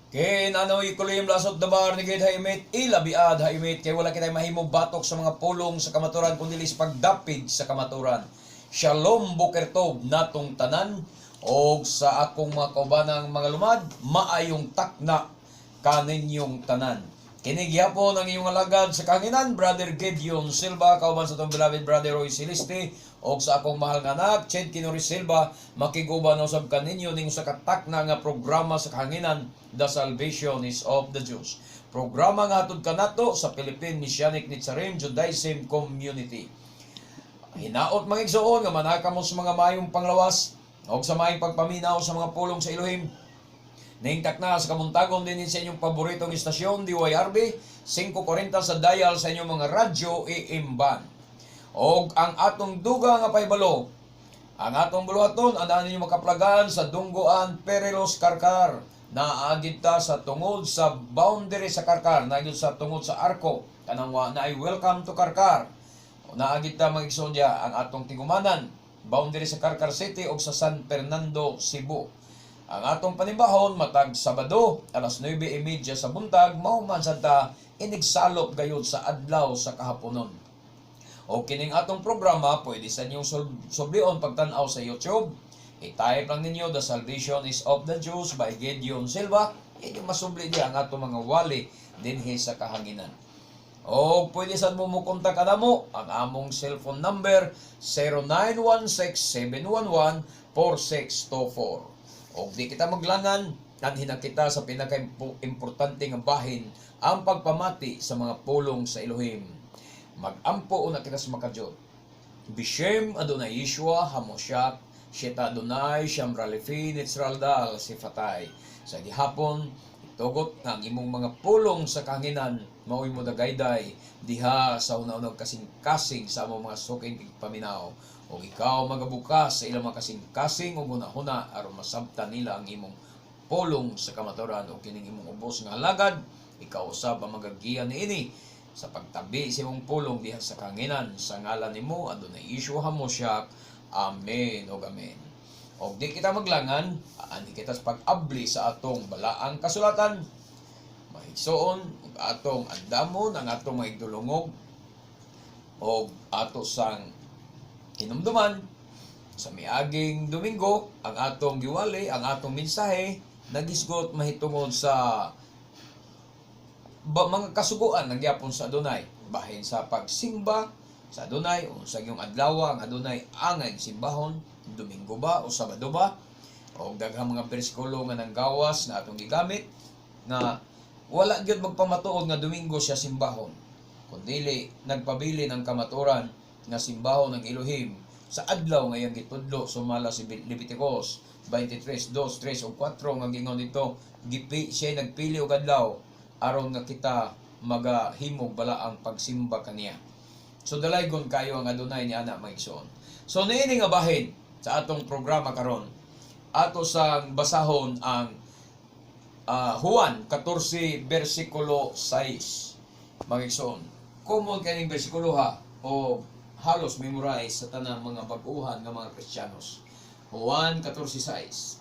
Ken ano ikulim lasot dabar ni gid haimit ilabiad haimit kay wala kitay mahimo batok sa mga pulong sa kamaturan kundi sa pagdapig sa kamaturan. Shalom bukertov natong tanan og sa akong mga kaubanang mga lumad maayong takna kaninyong tanan. Kini gyapon ang iyong alagad sa kanginan Brother Gideon Silva kauban sa tong beloved Brother Roy Celeste og sa akong mahal nga anak Ched Kinori Silva makiguban usab kaninyo ning sa katakna nga programa sa kanginan The Salvation is of the Jews. Programa nga hatod kanato sa Philippine Messianic Netzarim Judaism Community. Hinaot mga igsoon nga manaka mo sa mga mayong panglawas og sa mayong pagpaminaw sa mga pulong sa Elohim. Naingtak na sa kamuntagon din sa inyong paboritong istasyon, DYRB, 540 sa dial sa inyong mga radyo AM-band. O ang atong duga nga paibalo, ang atong buluhaton, anaan ninyo makaplagan sa Dungguan, Perelos, Karkar. Naagid ta sa tungod sa boundary sa Karkar, naagid sa tungod sa Arco. Kanangwa na ay welcome to Karkar. Naagid ta mga igsodya ang atong tigumanan, boundary sa Karkar City o sa San Fernando, Cebu. Ang atong panibahon matag Sabado alas 9:30 sa buntag mahuman sad ta inigsalop gayud sa adlaw sa kahaponon. O kining atong programa pwede sa inyong sublion pagtan-aw sa YouTube. I-type lang ninyo The Salvation is of the Jews by Gideon Silva. Inyo masubli diya ang atong mga wali dinhi sa kahanginan. O pwede sad mo kontak kanamo ang among cellphone number 0916-711-4624. O di kita maglangan, nanhin kita sa pinaka-importante nga bahin ang pagpamati sa mga pulong sa Elohim. Mag-ampo una kita sa makadyo. Bishem Adonai Yeshua Hamosyak, Sheta Adonai Shamra Lefi Nitzraldal Sifatay. Sa gihapon, itugot ng imong mga pulong sa kahanginan, maoy mo dagayday, diha sa una-unang kasing-kasing sa among mga suking paminaw. O ikaw magabukas sa ilang mga kasing-kasing o huna-huna aron masabtan nila ang imong pulong sa kamaturan o kining imong ubos nga halagad, ikaw usab ang magagiya niini sa pagtabi sa imong pulong diha sa kanginan sa ngalan nimo Adonai Yeshua HaMoshiach. Amen o amen. O di kita maglangan, ani kita sa pag-abli sa atong balaang kasulatan, mahigsoon ug atong andamon ang atong mahigdulungog o ato sang hinumduman sa miaging Domingo ang atong giwali, ang atong mensahe nagisgot mahitungod sa mga kasuguan ng gyapon sa Adonai bahin sa pagsimba sa Adonai o sa iyong adlaw ang Adonai angay simbahon Domingo ba o Sabado ba o daghang mga bersikulo nga nang gawas na atong gigamit na wala gyud magpamatuod nga Domingo siya simbahon kundi nagpabili ng kamaturan nga simbahon ng Elohim sa adlaw ngayong gitudlo sumala si Leviticus 23:2, 3 o 4 nga gingon dito siya nagpili og adlaw aron nga kita magahimog bala ang pagsimba kaniya. So dalaygon kayo ang Adonai ni ana maigsoon. So niini nga bahin sa atong programa karon ato sang basahon ang Juan 14 versikulo 6 maigsoon. Common kaning bersikulo ha o halos memorize sa tanang mga baguhan ng mga Kristiyanos. Juan 14:6.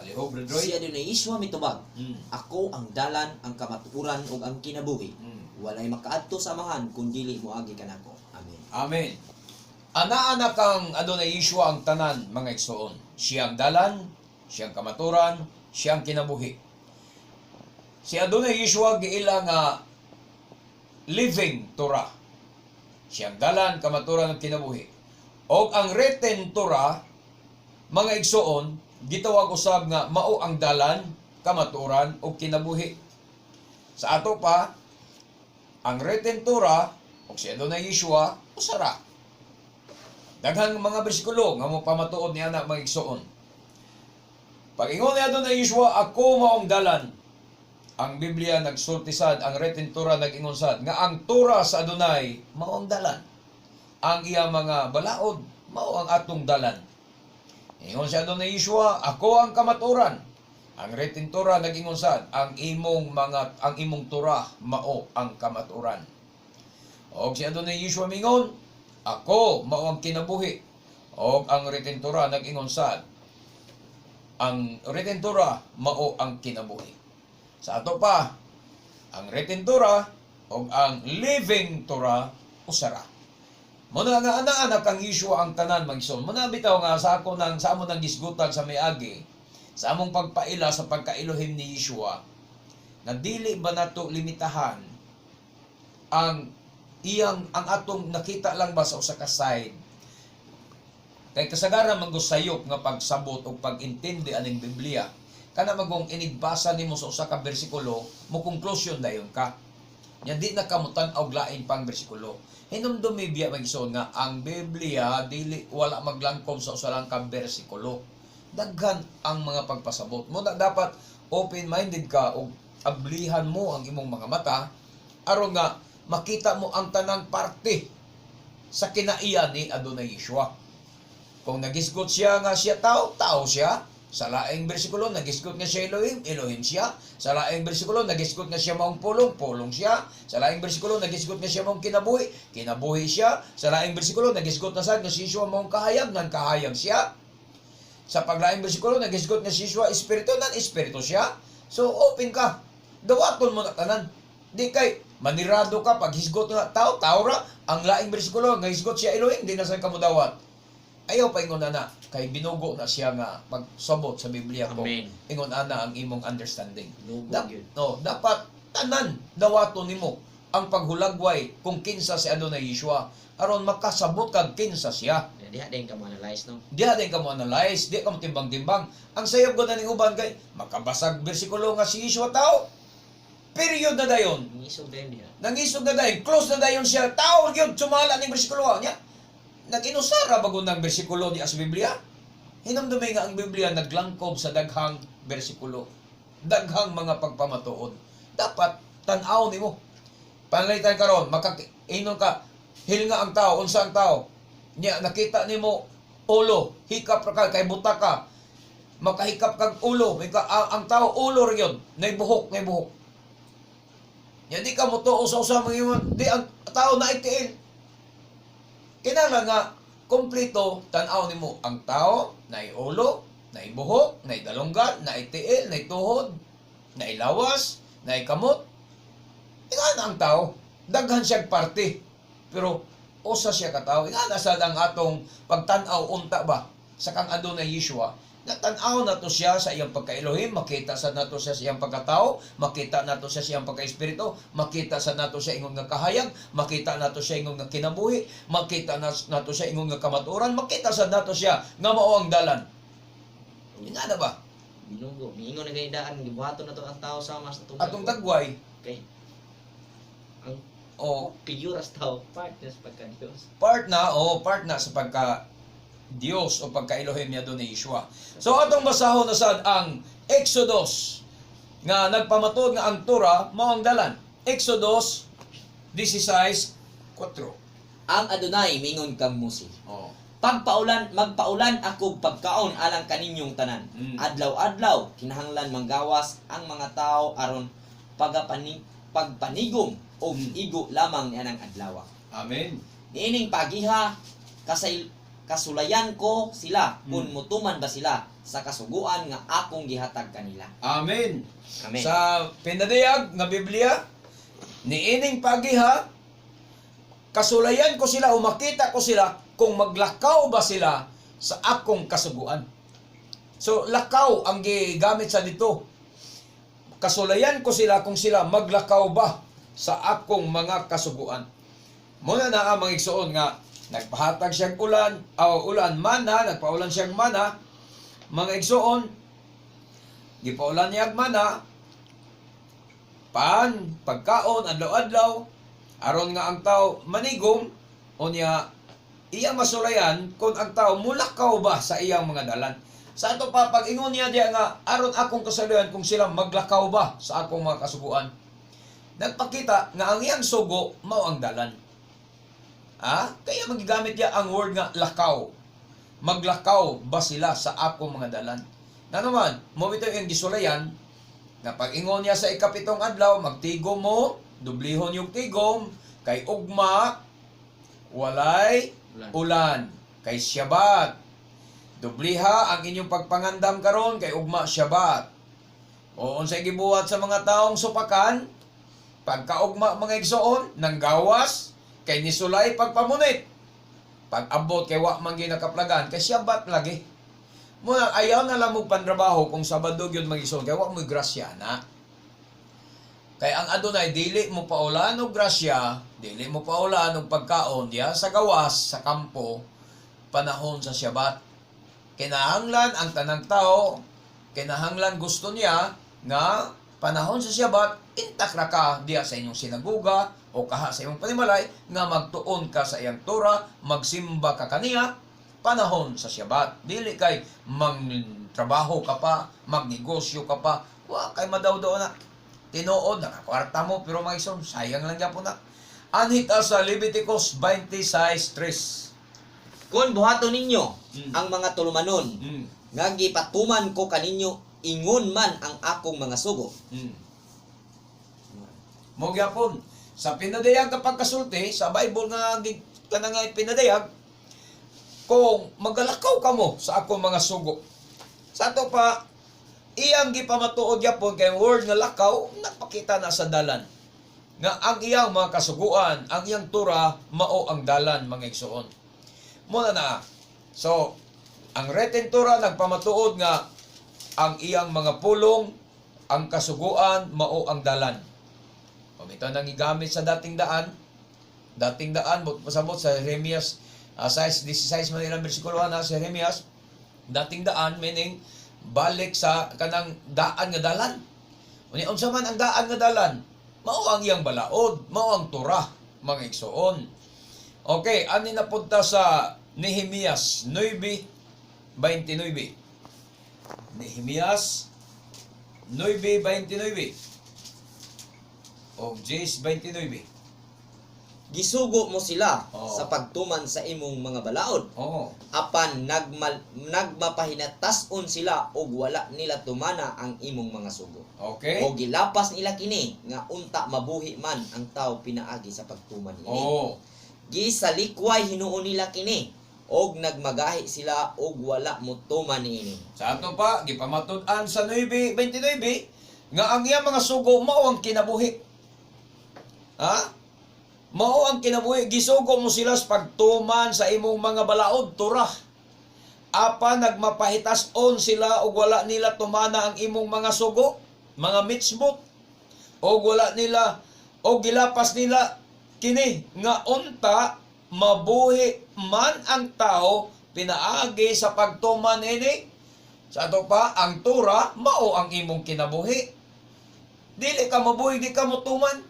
Aliho, Brother Roy. Si Adonai Yeshua mitubag, ako ang dalan, ang kamatuoran ug ang kinabuhi. Walay makaadto sa amahan kun dili moagi kanako. Amen. Amen. Ana-ana kang Adonai Yeshua ang tanan mga igsoon. Siyang dalan, siyang kamaturan, siyang kinabuhi. Si Adonai Yeshua giila nga living Torah. Siyang dalan, kamaturan ug kinabuhi. O ang written Torah mga igsoon gitawag usab nga mao ang dalan, kamaturan ug kinabuhi. Sa ato pa ang written Torah o si Adonai Yeshua usara. Daghang mga bersikulo nga mo pamatuod niya na mga igsoon. Pag-ingon ni Adonai Yeshua, ako maong dalan. Ang Biblia nagsulti sad, ang written Torah nag-ingon sad nga ang Torah sa Adonai mao ang dalan. Ang iya mga balaod mao ang atong dalan. Ingon si Adonai Yeshua, ako ang kamaturan. Ang written Torah nag-ingon sad, ang imong Torah mao ang kamaturan. Og si Adonai Yeshua mingon, ako mao ang kinabuhi. Og ang written Torah nag-ingon sad, ang written Torah mao ang kinabuhi. Sa ato pa, ang written Torah o ang living Torah usara. Muna nga anak kang Yeshua ang tanan magson. Muna bitaw nga sa ako nang sa amo nang gisgutan sa miagi, sa among pagpaila sa pagka-Elohim ni Yeshua, na dili ba nato limitahan ang atong nakita lang ba sa usa ka side. Kay kasagaran man sayop nga pagsabot o pag-intindi aning Biblia, kana magong inigbasa nimo sa usa ka bersikulo, mo conclusion dayon ka. Nya di na kamutan og lain pang bersikulo. Hinumdumi biya magison nga ang Biblia dili wala maglangkob sa usa lang ka bersikulo. Daghan ang mga pagpasabot mo, dapat open-minded ka o ablihan mo ang imong mga mata aron nga makita mo ang tanang parte sa kinaiya ni Adonai Yeshua. Kung nagisgot siya nga siya tao, tao siya. Sa laing bersikulo, nagisgot nga siya Elohim, Elohim siya. Sa laing bersikulo, nagisgot nga siya maong pulong, pulong siya. Sa laing bersikulo, nagisgot nga siya maong kinabuhi, kinabuhi siya. Sa laing bersikulo, nagisgot na sad nga si Yeshua maong kahayag, nan kahayag siya. Sa paglaing bersikulo, nagisgot nga si Yeshua espiritu, nan espiritu siya. So, open ka. Dawaton mo na tanan. Di kay manirado ka pag hisgot nga tao, tao ra. Ang laing bersikulo, nga hisgot siya Elohim, di na sa kamudawat. Ayaw pa ingon ana, kay binugo na siya nga pagsabot sa Biblia ko. Amen. Ingon ana ang imong understanding. Lugo yun. Dapat tanan dawaton nimo ang paghulagway kung kinsa si Adonai Yeshua aron makasabot kag kinsa siya. Diha din ka mo analyze, no? Diha din ka mo analyze, di ka mo timbang-timbang. Ang sayop ko na ning uban kay makabasag bersikulo nga si Yeshua tao. Period na dayon. Nangisog din diha. Nangisog na dayon, close na dayon siya. Tao gyud sumala ning bersikulo niya. Naginusara bago ng bersikulo ni as Biblia. Hinamdumay nga ang Biblia naglangkob sa daghang bersikulo. Daghang mga pagpamatuod. Dapat tan-aw nimo. Panalitan karon, inon ka, hilnga ang tao, unsa ang tao. Nya nakita nimo ulo, hikap ra ka kay buta ka. Makahikap kag ulo, ang tao ulo ra gyud, nay buhok. Nya di ka mo tuo sa usa mga di ang tao na itiil. Kinahanglan nga kompleto tan-aw nimo ang tao, naay ulo, naay buhok, naay dalunggan, naay tiil, naay tuhod, naay lawas, naay kamot. Ingana ang tao, daghan siya parte. Pero usa siya ka tawo. Ingana sad ang atong pagtan-aw unta ba sa kang Adonai Yeshua. Natan-aw nato siya sa iyang pagka-Elohim, makita sa nato siya sa iyang pagkatao, makita nato siya sa iyang pagka-espiritu, makita sa nato siya ingon nga kahayag, makita nato siya ingon nga kinabuhi, makita nato siya ingon nga kamaturan, makita sa nato siya nga mao ang dalan. Ingana ba? Binugo. Miingon na ganidaan, gibuhaton na to ang tao sa mas na Atong dagway, Okay. Ang o figuras tao, part na sa pagka-Diyos. part na sa pagka Dios o pagka-Elohim niya doon ni Yeshua. So atong basahon na sad ang Exodus nga nagpamatod nga ang Torah mao ang dalan. Exodus 16:4. Ang Adonai mingon kang Mose. Oh. Magpaulan ako pagkaon alang kaninyong tanan. Adlaw-adlaw kinahanglan manggawas ang mga tao aron pagpanigom o igo lamang anang adlaw. Amen. Niining pagiha kasulayan ko sila kung mutuman ba sila sa kasuguan nga akong gihatag kanila. Amen. Amen. Sa pinadayag nga Biblia, niining pagiha kasulayan ko sila o makita ko sila kung maglakaw ba sila sa akong kasuguan. So lakaw ang gigamit sa dito. Kasulayan ko sila kung sila maglakaw ba sa akong mga kasuguan. Muna na ang mga igsuon nga nagpahatag siyang nagpaulan siyang mana, mga igsuon, gipaulan niya mana, pagkaon, adlaw-adlaw, aron nga ang tao manigom, o niya, iya masulayan kung ang tao mulakaw ba sa iyang mga dalan. Sa ato pa, pag-ingon niya diya nga, aron akong kasalayan kung sila maglakaw ba sa akong mga kasuguan. Nagpakita nga ang iyang sugo, mao ang dalan. Kaya magigamit niya ang word nga lakaw. Maglakaw ba sila sa akong mga dalan? Na naman, mo ito yung gisulayan, na pag-ingon niya sa ikapitong adlaw, magtigom mo, dublihon yung tigom, kay ugma, walay, ulan, kay Syabat. Dubliha ang inyong pagpangandam karon kay ugma Shabbat. O unsay gibuhat sa mga taong supakan, pagkaugma mga igsoon, nang gawas, kay nisulay pagpamunit. Pag-abot kay wa man ginakaplagan, kay Shabbat lagi. Muna, ayaw na lang mo panrabaho kung Sabado yun mag-igsoon, kay wa mo grasya na. Kay ang adunay, dili mo paulan og grasya, dili mo paulan og pagkaon, diya sa gawas, sa kampo, panahon sa Shabbat. Kinahanglan ang tanang tao, kinahanglan gusto niya nga panahon sa Shabbat, intak ra ka diya sa inyong sinaguga o kaha sa imong panimalay nga magtuon ka sa iyang Torah, magsimba ka kaniya panahon sa Shabbat. Dili kay magtrabaho ka pa, magnegosyo ka pa, wa kay madawdaw na. Tinuod nakakwarta mo pero mga igsoon, sayang lang gyapon na. Anhit sa Leviticus 26:3. Kung buhaton ninyo ang mga tulumanon, Mm. nga gipatuman ko kaninyo, ingon man ang akong mga sugo. Mo gyapon sa pinadayag kapag kasulti sa Bible nga kanang pinadayag kung magalakaw kamo sa akong mga sugo. Sa ato pa iyang gipamatuod gyapon kay word nga lakaw napakita na sa dalan. Nga ang iyang mga kasuguan, ang iyang Torah mao ang dalan mga igsoon. Muna na. So, ang written Torah nagpamatuod nga ang iyang mga pulong, ang kasuguan, mao ang dalan. Ito nang igamit sa dating daan, pasabot sa Jeremias 6:16 man ilang bersikulo na sa Jeremias, dating daan, meaning, balik sa kanang daan nga dalan. Unsa man ang daan nga dalan, mao ang iyang balaod, mao ang Torah, mga igsoon. Okay, ani na punta sa Nehemias 9:29. Nehemias 9:29. O 10:29. Gisugo mo sila Oo. sa pagtuman sa imong mga balaod. Oo. Apan nagmapahinatas-on sila og wala nila tumana ang imong mga sugo. Okay? O gilapas nila kini nga unta mabuhi man ang tao pinaagi sa pagtuman ini. Oo. Gisalikway hinuon nila kini og nagmagahi sila og wala mo tuman niini. Sa ato pa, gipamatud-an sa 9:29 nga ang iyang mga sugo mao ang kinabuhi. Ha? Mao ang kinabuhi. Gisugo mo sila sa pagtuman sa imong mga balaod, Torah. Apa nagmapahitas-on sila og wala nila tumana ang imong mga sugo, mga mitzvot, og wala nila og gilapas nila kini nga unta mabuhi man ang tao pinaagi sa pagtuman ini. Sa ato pa, ang Torah mao ang imong kinabuhi. Dili ka mabuhi, di ka mutuman.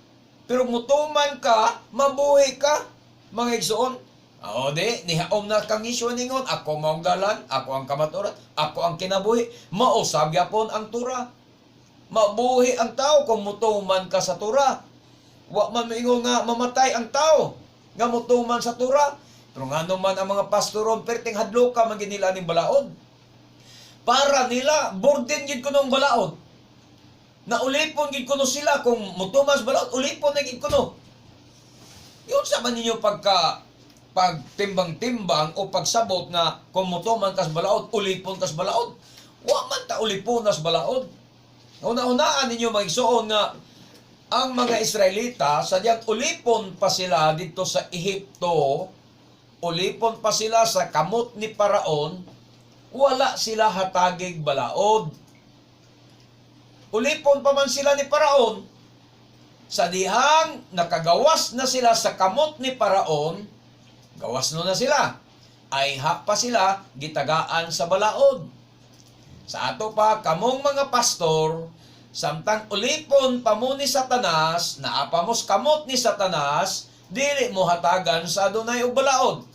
Pero mutuman ka, mabuhi ka, mga igsoon. O di, nihaom na kang isyo ningon, ako maong dalan, ako ang kamaturan, ako ang kinabuhi. Mausab yapon ang Torah. Mabuhi ang tao kung mutuman ka sa Torah. Wa man moingon nga mamatay ang tao nga mutuman sa Torah. Pero nga naman ang mga pastoron, perting hadlo ka man ginila ning balaod. Para nila, burden gid kuno ang balaod. Na ulipon gid kuno sila kung mutumas balaod, ulipon na gid kuno. Yun sa man ninyo pagtimbang-timbang o pagsabot nga kung mutuman kas balaod, ulipon kas balaod. Wa man ta ulipon nas balaod. Una-unaan ninyo magsuon nga ang mga Israelita, sadyang ulipon pa sila dito sa Ehipto, ulipon pa sila sa kamot ni Paraon, wala sila hatagig balaod. Ulipon pa man sila ni Paraon, sa dihang nakagawas na sila sa kamot ni Paraon, gawas no na sila, ay pa sila gitagaan sa balaod. Sa ato pa, kamong mga pastor, samtang ulipon pa mo ni Satanas, naapamos kamot ni Satanas, dili mo hatagan sa adunay og balaod.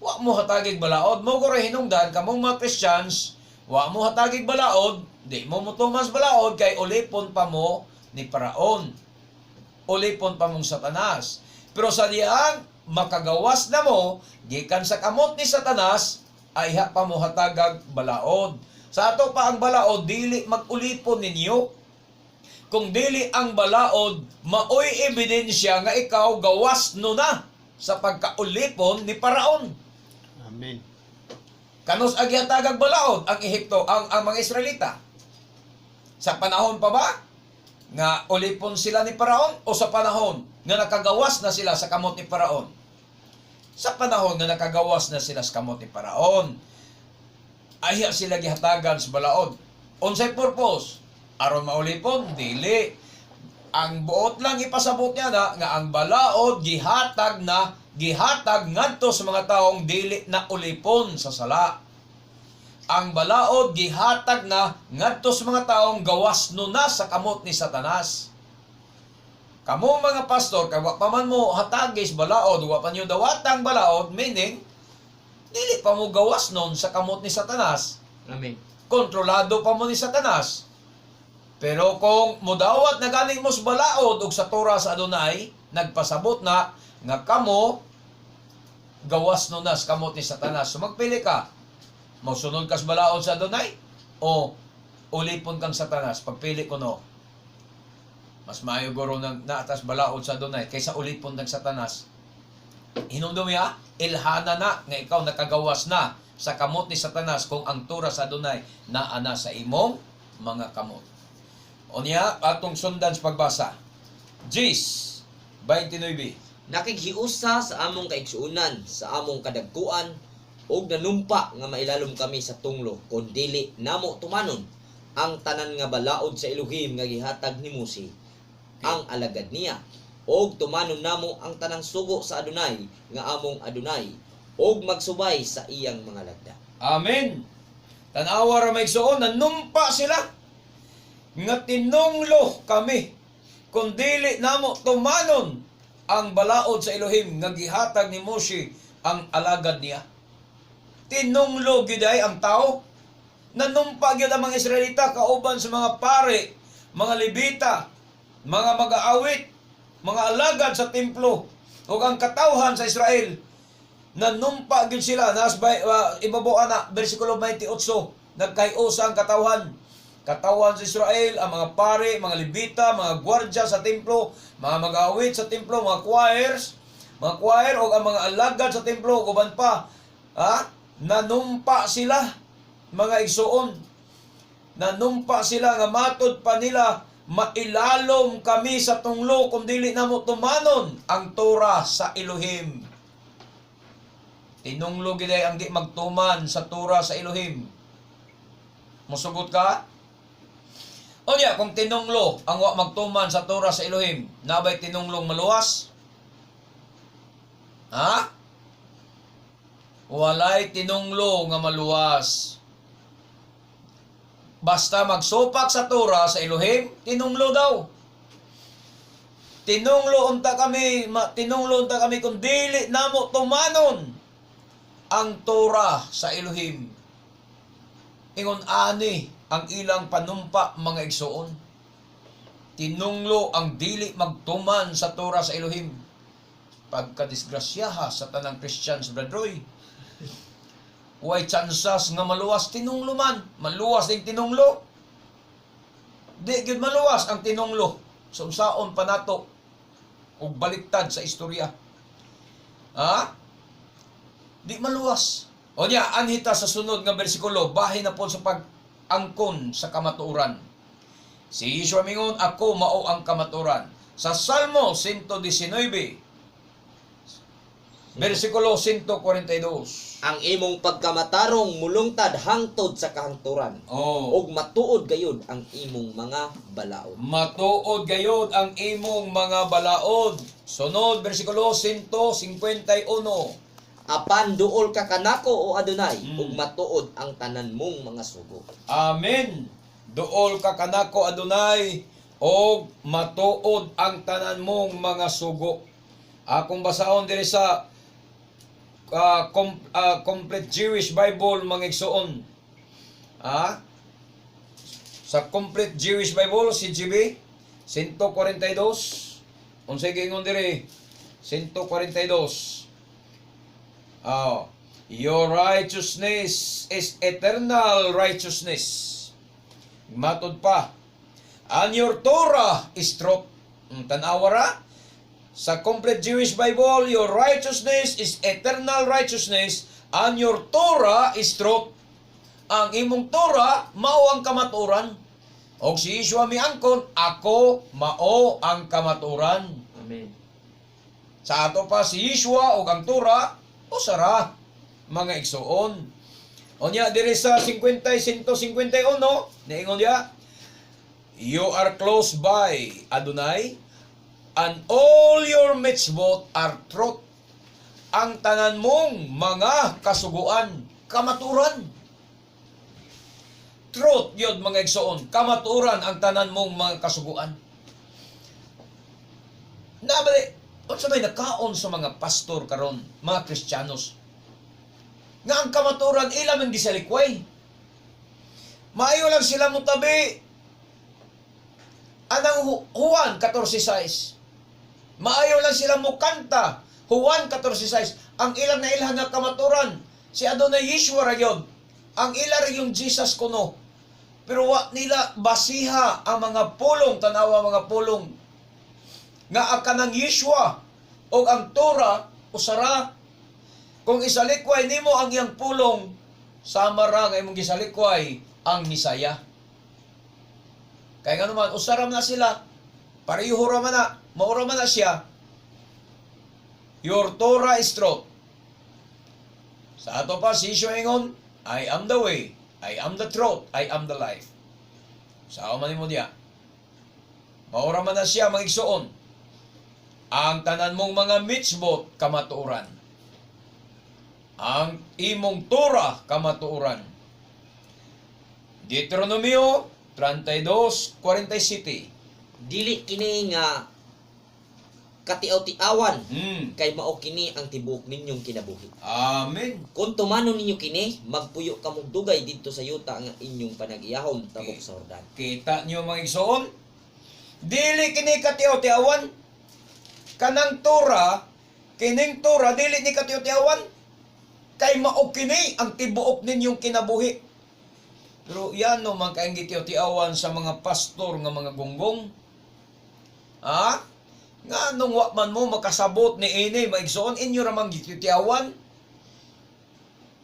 Wa mo hatagig balaod, mo ko hinungdan kamong mga Christians, wa mo hatagig balaod, di mo mutumas balaod kay ulipon pa mo ni Paraon. Ulipon pa mong Satanas. Pero sa diyang makagawas na mo, gikan sa kamot ni Satanas, ay pa mo hatagag balaod. Sa ato pa ang balaod, dili mag-ulipon ninyo. Kung dili ang balaod, maoy ebidensya nga ikaw gawas no na sa pagkaulipon ni Paraon. Amen. Kanos agyahatagag balaod ang Ehipto, ang mga Israelita? Sa panahon pa ba nga ulipon sila ni Paraon o sa panahon nga nakagawas na sila sa kamot ni Paraon? Sa panahon nga nakagawas na sila sa kamot ni Paraon, ayha sila gihatagan sa balaod. Unsay purpose? Aron maulipon? Dili. Ang buot lang ipasabot niya na nga ang balaod gihatag ngadto sa mga taong dili na ulipon sa sala. Ang balaod gihatag na ngadto sa mga taong gawas no na sa kamot ni Satanas. Kamo mga pastor, kay wa pa man mo hatagis balaod, wa pa niyo dawatang balaod, meaning dili pa mo gawas nun sa kamot ni Satanas. Amen. Kontrolado pa mo ni Satanas. Pero kung mudawat na ganing mos balaod og sa Torah sa Adonai, nagpasabot na nga kamo gawas no na sa kamot ni Satanas. So magpili ka. Mausunod ka sa balaod sa Adonai o ulipon kang Satanas. Pagpili ko no. Mas maayo guro naatas balaod sa Adonai kaysa ulipon ng Satanas. Hinumdum ya, ilhana na nga ikaw nakagawas na sa kamot ni Satanas kung ang Torah sa Adonai naana sa imong mga kamot. Unya, atong sundan sa pagbasa. Jis 29. Nakighiusa sa among kaigsuunan, sa among kadagkuan, og nanumpa nga mailalom kami sa tunglo, kun dili namo tumanon ang tanan nga balaod sa Elohim nga gihatag ni Mose, ang alagad niya, og tumanon namo ang tanang sugo sa Adonai nga among Adonai, og magsubay sa iyang mga lagda. Amen. Tanawa ra may igsuon, nanumpa sila nga tinunglo kami kung dili namo tumanon ang balaod sa Elohim nga gihatag ni Moshe ang alagad niya. Tinunglo giday ang tao. Nanumpa gyud ang mga Israelita kauban sa mga pare, mga Levita, mga mag-aawit, mga alagad sa templo ug ang katawhan sa Israel. Nanumpa gyud sila nas ibabaw ana bersikulo 28, nagkayusa ang katawhan sa Israel, ang mga pare, mga Levita, mga gwardya sa templo, mga mag-aawit sa templo, mga choir o ang mga alagad sa templo, uban pa, nanumpa sila, mga igsuon, nanumpa sila nga matod pa nila, mailalom kami sa tunglo kung dili namo tumanon ang Torah sa Elohim. Tinunglo giday ang di magtuman sa Torah sa Elohim. Musugot ka? O niya, kung tinunglo ang wa magtuman sa Torah sa Elohim, nabay tinunglong maluwas? Ha? Walay tinunglo nga maluwas. Basta magsupak sa Torah sa Elohim, tinunglo daw. Tinunglo unta kami kung dili namo tumanon ang Torah sa Elohim. Ingon ani ang ilang panumpa mga igsuon. Tinunglo ang dili magtuman sa Torah sa Elohim. Pagkadisgrasyaha sa tanang Christians, bradroy. Way chansas nga maluwas tinunglo man. Maluwas ding tinunglo. Di gyud maluwas ang tinunglo. So unsaon pa nato ug baliktad sa istorya. Di maluwas. O niya, anhita sa sunod nga bersikulo, bahin na po sa pag-angkon sa kamatuoran. Si Yeshua mingon, ako mao ang kamatuoran. Sa Salmo 119, bersikulo 142. Ang imong pagkamatarong mulungtad hangtod sa kahangturan. Og matuod gayud ang imong mga balaod. Matuod gayod ang imong mga balaod. Sunod, bersikulo 151. Apan duol ka kanako o Adonai, ug matuod ang tanan mong mga sugo. Amen. Duol ka kanako Adonai, og matuod ang tanan mong mga sugo. Akong basaon diri sa Complete Jewish Bible mga igsuon. Sa Complete Jewish Bible, CGB 142. Unsay gingon diri? 142. Your righteousness is eternal righteousness. Matod pa. And your Torah is truth. Tanawara. Sa Complete Jewish Bible, your righteousness is eternal righteousness. And your Torah is truth. Ang imong Torah mao ang kamaturan. Og si Yeshua miangkon, ako mao ang kamaturan. Amen. Sa ato pa si Yeshua og ang Torah usara mga igsuon. Onya diri sa 50-151 niingon dia, you are close by Adonai, and all your mitzvot are truth. Ang tanan mong mga kasuguan, kamaturan. Truth yun mga igsoon, kamaturan ang tanan mong mga kasuguan. Nabali, unsa may nakaon sa mga pastor karon, mga Kristiyanos, nga ang kamaturan ilang ang gisalikway. Maayo lang sila mutabi. Anang Juan 14:6. Maayo lang sila mukanta. Juan 14:6. Ang ilang na ilang nga kamaturan, si Adonai Yeshua ra gyud. Ang ila yung Jesus kuno. Pero wa nila basiha ang mga pulong, tanawa mga pulong nga akanang Yeshua o ang Torah usara. Kung isalikway nimo ang iyang pulong, sama ra nga imong gisalikway ang Misaya. Kaya nga naman, usaram na sila, pareho ra man na, maura man na siya. Your Torah is truth. Sa ato pa, si Yeshua ingon, I am the way, I am the truth, I am the life. Sa man mo diya. Maura man na siya, mga igsoon. Ang tanan mong mga mitzvot, kamatuoran. Ang imong Torah, kamatuoran. Deuteronomio 32:47. Dili kini nga katiaw-tiawan kay mao kini ang tibuok ninyong kinabuhi. Amen. Kung tumanon ninyo kini, magpuyo kamong dugay didto sa yuta nga inyong panag-iyahon tabok sa Jordan. Kita niyo mga igsoon? Dili kini katiaw-tiawan. Kanang Torah, kining Torah, dili ni katiaw-tiawan. Kay mao kini ang tibuok ninyong kinabuhi. Pero yan no, mga kainggitiaw-tiawan sa mga pastor nga mga gunggong. Ha? Nga nung wakman mo makasabot ni ini, maigsoon, inyo ramang gitiawan.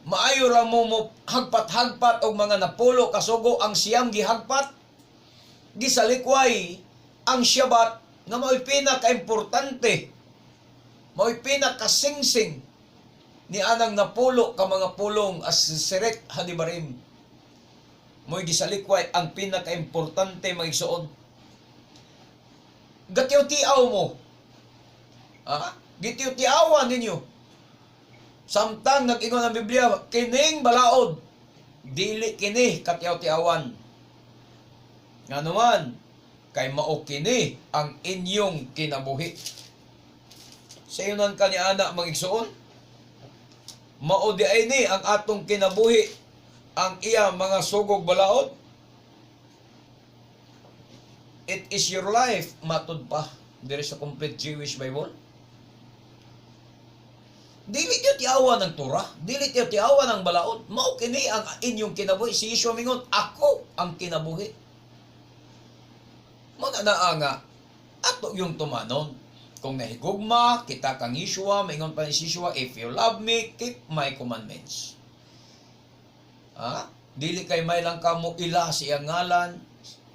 Maayo ra mo hagpat-hagpat og mga napulo kasugo ang siyam gihagpat. Gisalikway ang Shabbat nga mao'y pinaka-importante. Mao'y pinaka-singsing ni anang napulo ka mga pulong as Seret Hadibarim. Mo'y gisalikway ang pinaka-importante mga igsoon. Gatiyaw-tiaw mo. Ha? Gitiyaw-tiawan ninyo. Samtang nag-ingon ang Biblia, kining balaod, dili kini katiyaw-tiawan. Nga naman, kay mao kini ang inyong kinabuhi. Sa iyon ka ni anak mga igsoon, mao di ay ni ang atong kinabuhi, ang iya mga sugog balaod. It is your life, matud pa. There is a complete Jewish Bible. Dili tiyo tiawan ng Torah, dili tiyo tiawan ng balaod. Mao kini ang inyong kinabuhi. Si Yeshua mingon, ako ang kinabuhi. Mga naa nga, ato yung tumanon. Kung nahigugma, kita kang Yeshua, mingon pa ni Yeshua, if you love me, keep my commandments. Ha? Dili kay may lang ka mo ila siyang ngalan,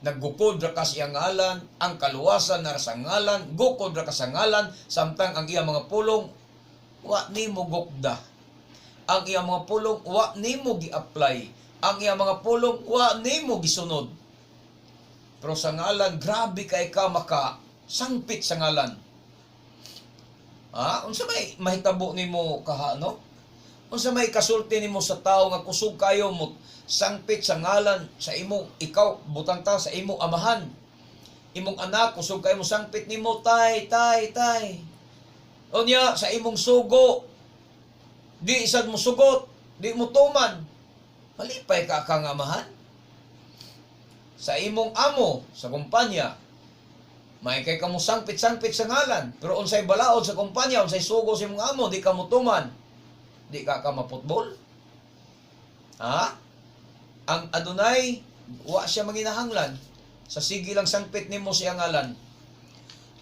naggukod ra ka siyang ngalan, ang kaluwasan na sa ngalan, gukod ra ka sa ngalan, samtang ang iyang mga pulong, wa ni mo gukda. Ang iyang mga pulong, wa ni mo gi-apply. Ang iyang mga pulong, wa ni mo gisunod. Pero sa ngalan, grabe kay ka maka sangpit sa ngalan. Ha? Unsa may mahitabo nimo kaha, no? Unsa may kasulti nimo sa tao nga kusog kayo mo sangpit sa ngalan sa imo, ikaw butang ta sa imo amahan, imong anak kusog kayo mo sangpit nimo, tay. Unya sa imong sugo, di isad mo sugot, di mo tuman, malipay ka kang amahan. Sa imong amo sa kumpanya, may kay kamo sangpit-sangpit sa ngalan, pero unsay balaod sa kumpanya, unsay sugo sa imong amo, di ka mo tuman, di ka maputbol. Ha? Ang Adonai, wa siya manginahanglan. Sa sige lang sangpit nimo siyang ngalan.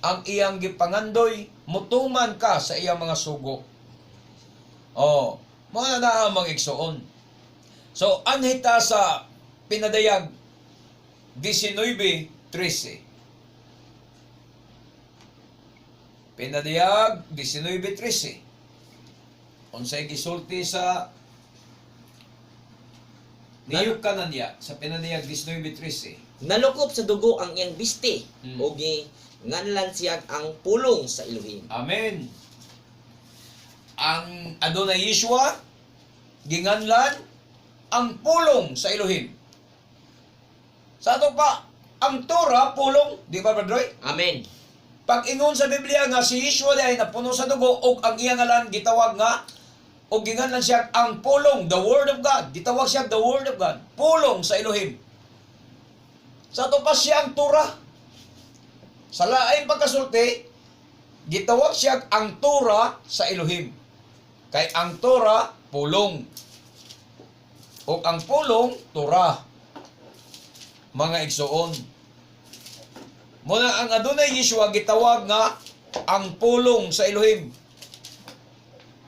Ang iyang gipangandoy, mutuman ka sa iyang mga sugo. Oh, Mga naamang igsuon. So, anhita sa pinadayag 19:13. Pinadayag 19:13. Unsay gisulti sa niyuk kanan niya sa pinadayag 19:13. Nalukop sa dugo ang iyang biste, Mm. o nganlan siya ang pulong sa Elohim. Amen. Ang Adonai Yeshua ginganlan ang pulong sa Elohim. Sa ato pa, ang Torah pulong, di ba Brother Roy? Amen. Pag ingon sa Biblia nga si Yeshua ay napuno sa dugo ug ang iyang ngalan gitawag nga o ginganlan siya ang pulong, the Word of God. Gitawag siya the Word of God. Pulong sa Elohim. Sa ato pa siya ang Torah. Sa laing pagkasulti, gitawag siya ang Torah sa Elohim. Kay ang Torah, pulong. O ang pulong, Torah. Mga igsuon. Muna ang Adonai Yeshua gitawag nga ang pulong sa Elohim.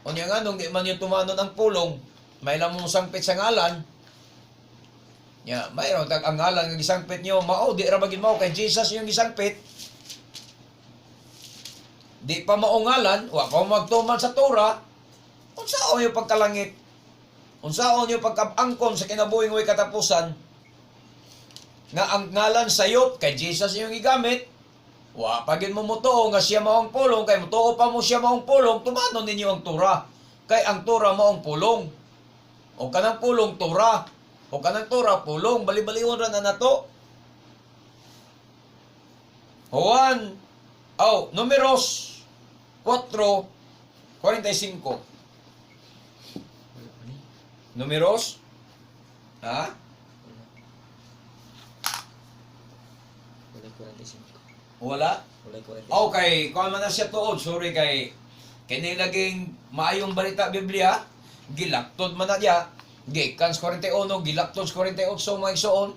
O niya nga, nung di man yung tumanon ang pulong, may lamang sangpit sa ngalan, ya, mayroon tag ang ngalan nga gisangpit niyo, mao, di ra magin mao, kay Jesus yung gisangpit. Di pa maungalan, wa pa magtuman sa Torah, unsaon yung pagkalangit, unsaon yung pagkabangkon sa kinabuhing way katapusan, nga ang ngalan sayop, kay Jesus yung igamit, wa pagin mo mutuo nga siya maong pulong, kay mutuo pa mo siya maong pulong, tumanon ninyo ang Torah, kay ang Torah maong pulong, o kanang pulong Torah, o kanang Torah pulong, bali-baliwon ra na nato. Juan, Números 4:45. Números, ha? Walay 45. Wala? Walay 45. Okay, kung man na siya tuod, sorry kay kinilaging maayong balita Biblia, gilaktod man na diya, Gikans 41, Gilaktod 48, mga igsoon.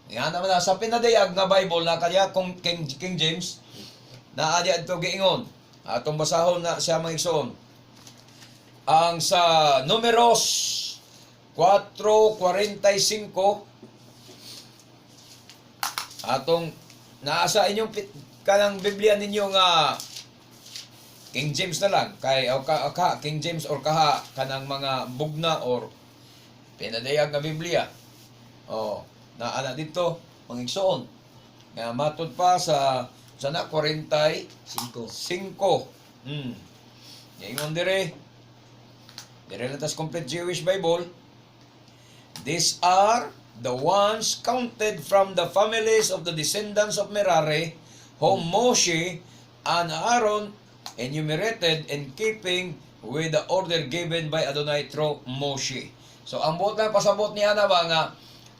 Nga naman na sa pinadayag nga Bible na kaya kung King James, na adya ito giingon. Atong basahon na siya mga igsoon. Ang sa Números 4:45, atong naasa inyong kanang Biblia ninyo nga King James na lang kay o ka King James or kaha kanang mga bugna or pinadayag nga Biblia. Naana dito mga igsoon nga matud pa sa sana 45. 5. Ingon dire latas complete Jewish Bible. These are the ones counted from the families of the descendants of Merari, whom Moshe and Aaron enumerated in keeping with the order given by Adonai through Moshe. So, ang buot na pasabot niya na ba nga,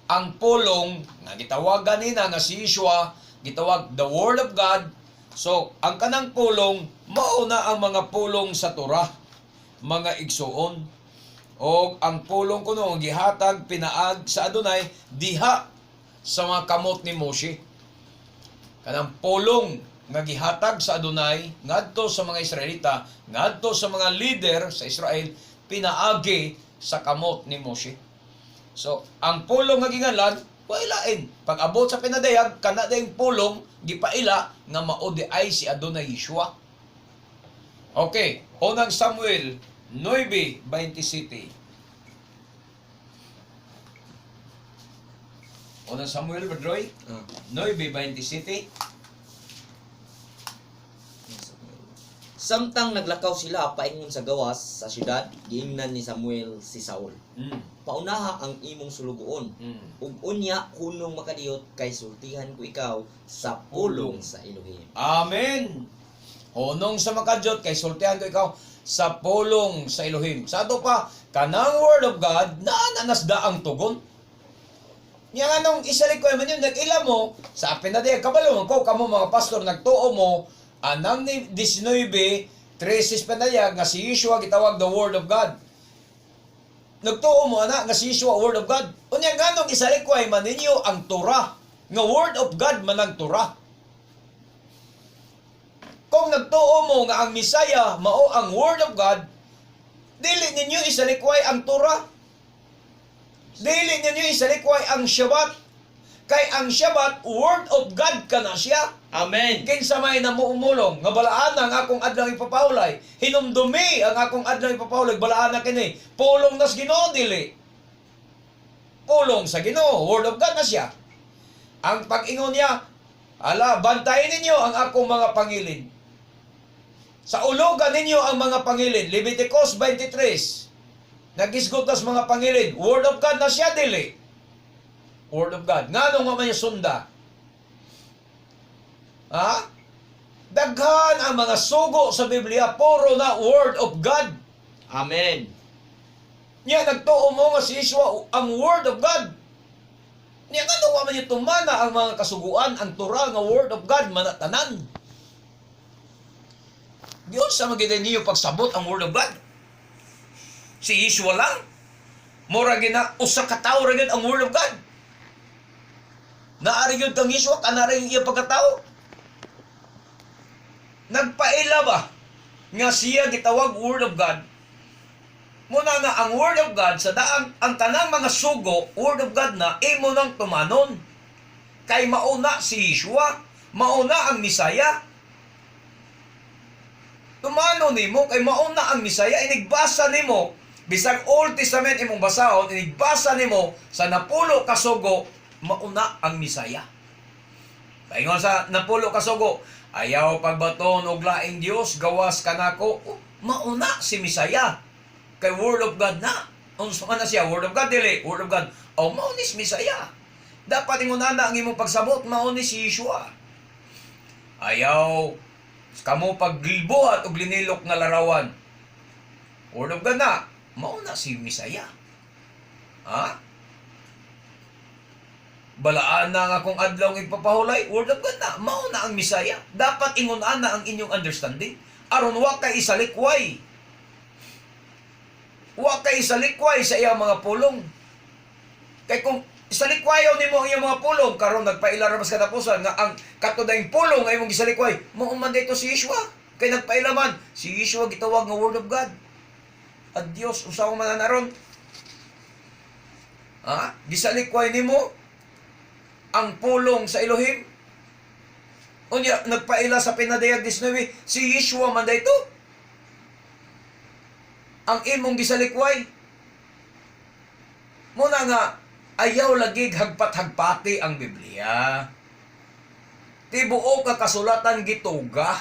ang pulong, nga gitawagan nina nga si Yeshua, gitawag the Word of God. So, ang kanang pulong, mauna ang mga pulong sa Torah, mga igsuon. O ang pulong kuno gihatag pinaag sa Adonai diha sa mga kamot ni Moshe. Kanang pulong nga gihatag sa Adonai ngadto sa mga Israelita, ngadto sa mga leader sa Israel, pinaagi sa kamot ni Moshe. So, ang pulong nga ginganlan, wailain. Pag abot sa pinadayag, kana dayong pulong gipaila nga maudi ay si Adonai Yeshua. Okay, unang Samuel 9:27. Unang Samuel, Badroy, 9:27. Samtang naglakaw sila paingon sa gawas sa syudad, giingnan ni Samuel si Saul. Paunaha ang imong sulugoon. Ug unya hunong makadiyot kay sultihan ko ikaw sa pulong sa Elohim. Amen. Hunong sa makadiyot kay sultihan ko ikaw sa pulong sa Elohim. Sa ato pa, kanang Word of God, naananasda ang tugon. Nga nga nung isalik ko man yun, nag-ila mo, sa pinadayag, kabalo ko, kamo mga pastor, nagtuo mo, anang 19:13 pinadayag, nga si Yeshua gitawag the Word of God. Nagtuo mo, ana, nga si Yeshua, Word of God. Unya nga nung isalik ko man ninyo ang Torah, nga Word of God man ang Torah. Kung nagtuo mo nga ang Misaya mao ang Word of God, Dili ninyo isalikway ang Torah. Dili ninyo isalikway ang Shabbat. Kay ang Shabbat, Word of God ka na siya. Amen. Kinsa may namuumulong, nga balaan ang akong adlaw ipapahulay. Hinumdumi ang akong adlaw ipapahulay, balaan na kini. Pulong nas Ginoo dili. Pulong sa Ginoo, Word of God na siya. Ang pag-ingon niya, bantayin ninyo ang akong mga pangilin. Sa ulugan ninyo ang mga pangilin. Leviticus 23. Nagisgot nas mga pangilin. Word of God na siya dili. Word of God. Nga nung man niya sunda. Ha? Daghan ang mga sugo sa Biblia, puro na Word of God. Amen. Niya nagtuo mo nga si Yeshua ang Word of God. Niya nga nung man niya tumana ang mga kasuguan, ang Torah nga Word of God, manatanan. Diyon sa magitan niyo pagsabot ang Word of God. Si Yeshua lang. Mura gina, usa ka tawo ra gyud ang Word of God. Naari yun kang Yeshua, kanari yung iyang pagkatao. Nagpaila ba nga siya gitawag Word of God? Muna nga ang Word of God, sa daang ang tanang mga sugo, Word of God na, imo nang tumanon. Kay mauna si Yeshua, mauna ang Misaya. Tumanon nimo, kay mauna ang Misaya, inigbasa nimo, bisag Old Testament imong basahon, inigbasa nimo, sa napulo ka sugo, mauna ang Misaya. Paingon sa napulo kasugo, ayaw pagbaton og laing Dios, gawas kanako. Mauna si Misaya. Kay Word of God na. Unsa man na siya, Word of God dili, Word of God. Mao ni si Misaya. Dapat ingon ana ang imong pagsabot, mao ni si Yeshua. Ayaw kamo paglibuhat og linilok nga larawan. Word of God na, mauna si Misaya. Ha? Balaan na nga kung adlaw ipapahulay, Word of God na, mao na ang Misaya. Dapat ingon ana ang inyong understanding. Aron wa kay isalikway. Wa kay isalikway sa iyang mga pulong. Kay kung isalikwayaw nimo ang iyang mga pulong, karon nagpaila ra mas katapusan nga ang katudayng pulong ay imong gisalikway, mao man dito si Yeshua. Kay nagpailaman, si Yeshua gitawag nga Word of God. At Dios usaw man naron. Ha? Gisalikway nimo ang pulong sa Elohim. Unya, nagpaila sa pinadayag 19, si Yeshua man dayto. Ang imong gisalikway. Muna nga, ayaw lagig hagpat-hagpati ang Biblia. Tibuo ka kasulatan gituga